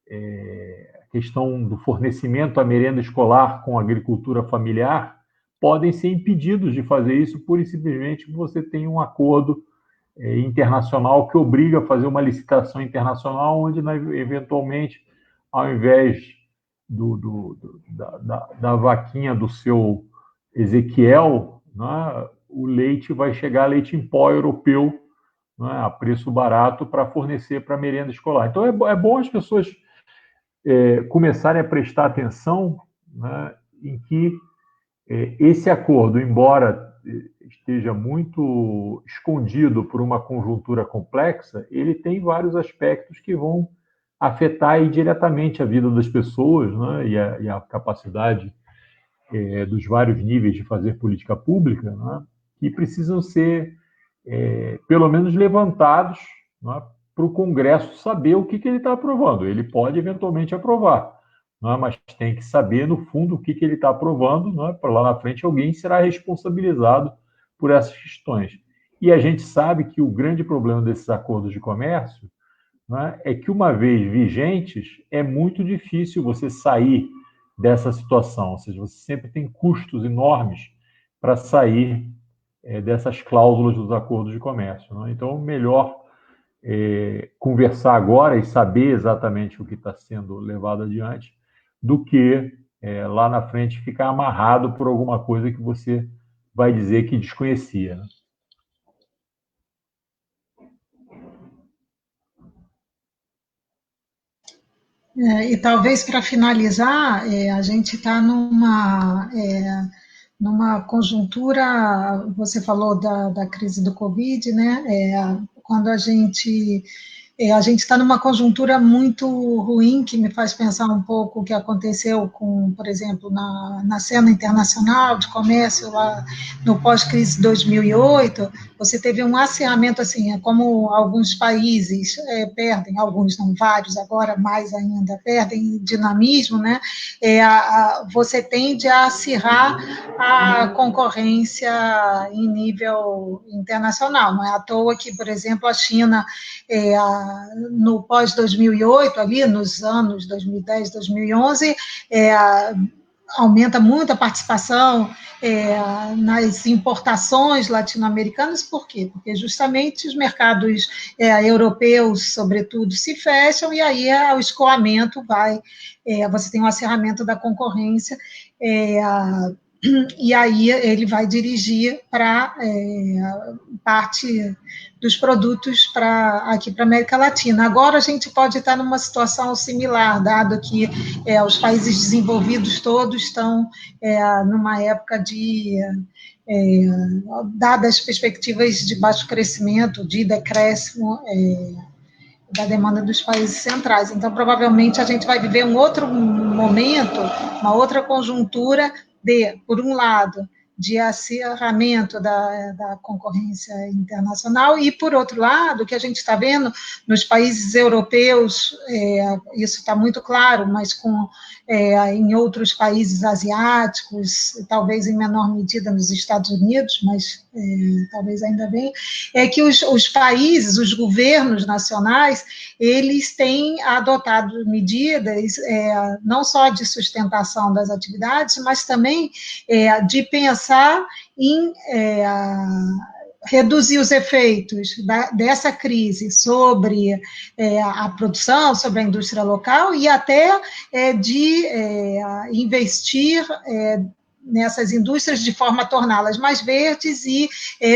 a questão do fornecimento à merenda escolar com a agricultura familiar, podem ser impedidos de fazer isso pura e simplesmente porque você tem um acordo internacional que obriga a fazer uma licitação internacional, onde, eventualmente, ao invés da vaquinha do seu Ezequiel, né, o leite vai chegar leite em pó europeu, né, a preço barato para fornecer para a merenda escolar. Então, é bom as pessoas começarem a prestar atenção, né, em que esse acordo, embora esteja muito escondido por uma conjuntura complexa, ele tem vários aspectos que vão afetar diretamente a vida das pessoas, né, e a capacidade dos vários níveis de fazer política pública, né, que precisam ser, pelo menos, levantados, né, para o Congresso saber o que ele está aprovando. Ele pode, eventualmente, aprovar, né, mas tem que saber, no fundo, o que ele está aprovando, né, para lá na frente alguém será responsabilizado por essas questões. E a gente sabe que o grande problema desses acordos de comércio, né, é que, uma vez vigentes, é muito difícil você sair dessa situação, ou seja, você sempre tem custos enormes para sair dessas cláusulas dos acordos de comércio, né? Então, melhor conversar agora e saber exatamente o que está sendo levado adiante, do que lá na frente ficar amarrado por alguma coisa que você vai dizer que desconhecia, né? E talvez para finalizar, a gente está numa conjuntura, você falou da crise do Covid, né? Quando a gente está numa conjuntura muito ruim, que me faz pensar um pouco o que aconteceu com, por exemplo, na cena internacional de comércio, lá no pós-crise de 2008, você teve um acirramento, assim, como alguns países perdem, alguns não, vários agora, mais ainda, perdem dinamismo, né? Você tende a acirrar a concorrência em nível internacional. Não é à toa que, por exemplo, a China, no pós-2008, ali nos anos 2010, 2011, aumenta muito a participação nas importações latino-americanas. Por quê? Porque justamente os mercados europeus, sobretudo, se fecham, e aí o escoamento vai, você tem um acirramento da concorrência, e aí ele vai dirigir para parte dos produtos aqui para a América Latina. Agora a gente pode estar numa situação similar, dado que os países desenvolvidos todos estão numa época dadas as perspectivas de baixo crescimento, de decréscimo da demanda dos países centrais. Então, provavelmente, a gente vai viver um outro momento, uma outra conjuntura por um lado, de acirramento da concorrência internacional, e, por outro lado, o que a gente está vendo nos países europeus, isso está muito claro, mas em outros países asiáticos, talvez em menor medida nos Estados Unidos, mas talvez ainda bem, é que os países, os governos nacionais, eles têm adotado medidas não só de sustentação das atividades, mas também de pensar em reduzir os efeitos dessa crise sobre a produção, sobre a indústria local, e até de investir nessas indústrias de forma a torná-las mais verdes e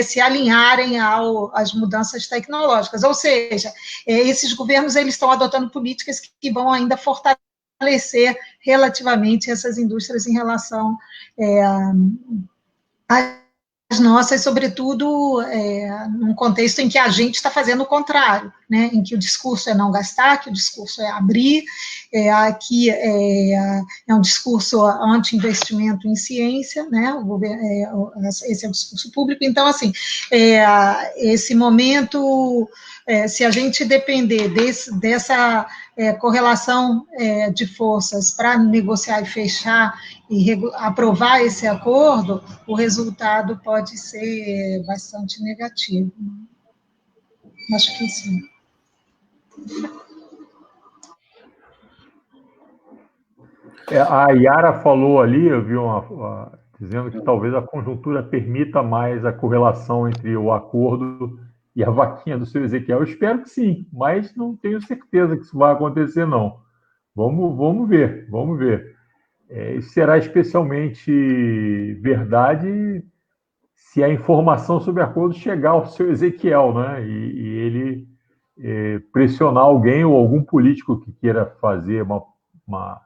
se alinharem às mudanças tecnológicas. Ou seja, esses governos eles estão adotando políticas que vão ainda fortalecer relativamente essas indústrias em relação as nossas, sobretudo, num contexto em que a gente está fazendo o contrário, né? Em que o discurso é não gastar, que o discurso é abrir, aqui é um discurso anti-investimento em ciência, né? Esse é o discurso público. Então, assim, esse momento, se a gente depender dessa correlação de forças para negociar e fechar e aprovar esse acordo, o resultado pode ser bastante negativo. Acho que sim. A Yara falou ali, eu vi dizendo que talvez a conjuntura permita mais a correlação entre o acordo e a vaquinha do seu Ezequiel. Eu espero que sim, mas não tenho certeza que isso vai acontecer, não. Vamos ver, vamos ver. Isso será especialmente verdade se a informação sobre o acordo chegar ao seu Ezequiel, né? E ele pressionar alguém ou algum político que queira fazer uma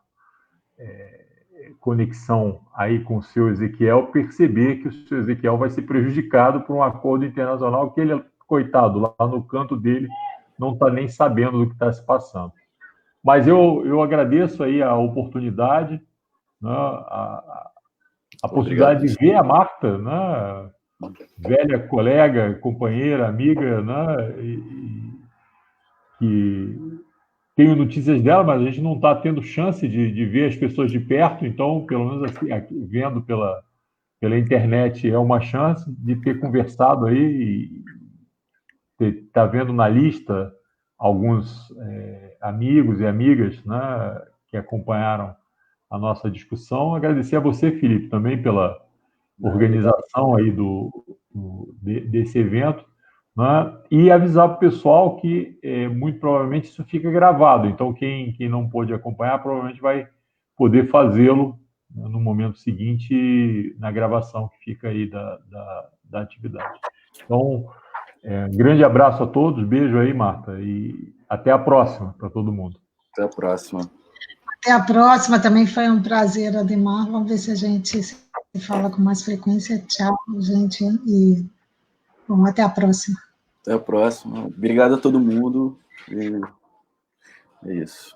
conexão aí com o seu Ezequiel, perceber que o seu Ezequiel vai ser prejudicado por um acordo internacional que ele, coitado, lá no canto dele, não está nem sabendo do que está se passando. Mas eu agradeço aí a oportunidade, né, a oportunidade de ver a Marta, né, velha colega, companheira, amiga, né, que tenho notícias dela, mas a gente não está tendo chance de ver as pessoas de perto, então, pelo menos assim, aqui, vendo pela internet, é uma chance de ter conversado aí e estar vendo na lista alguns amigos e amigas, né, que acompanharam a nossa discussão. Agradecer a você, Felipe, também pela organização aí desse evento, né? E avisar para o pessoal que muito provavelmente isso fica gravado, então quem não pôde acompanhar provavelmente vai poder fazê-lo, né, no momento seguinte, na gravação que fica aí da atividade. Então, um grande abraço a todos, beijo aí, Marta, e até a próxima para todo mundo. Até a próxima. Até a próxima, também foi um prazer, Ademar. Vamos ver se a gente se fala com mais frequência. Tchau, gente, e bom, até a próxima. Até a próxima. Obrigado a todo mundo. E é isso.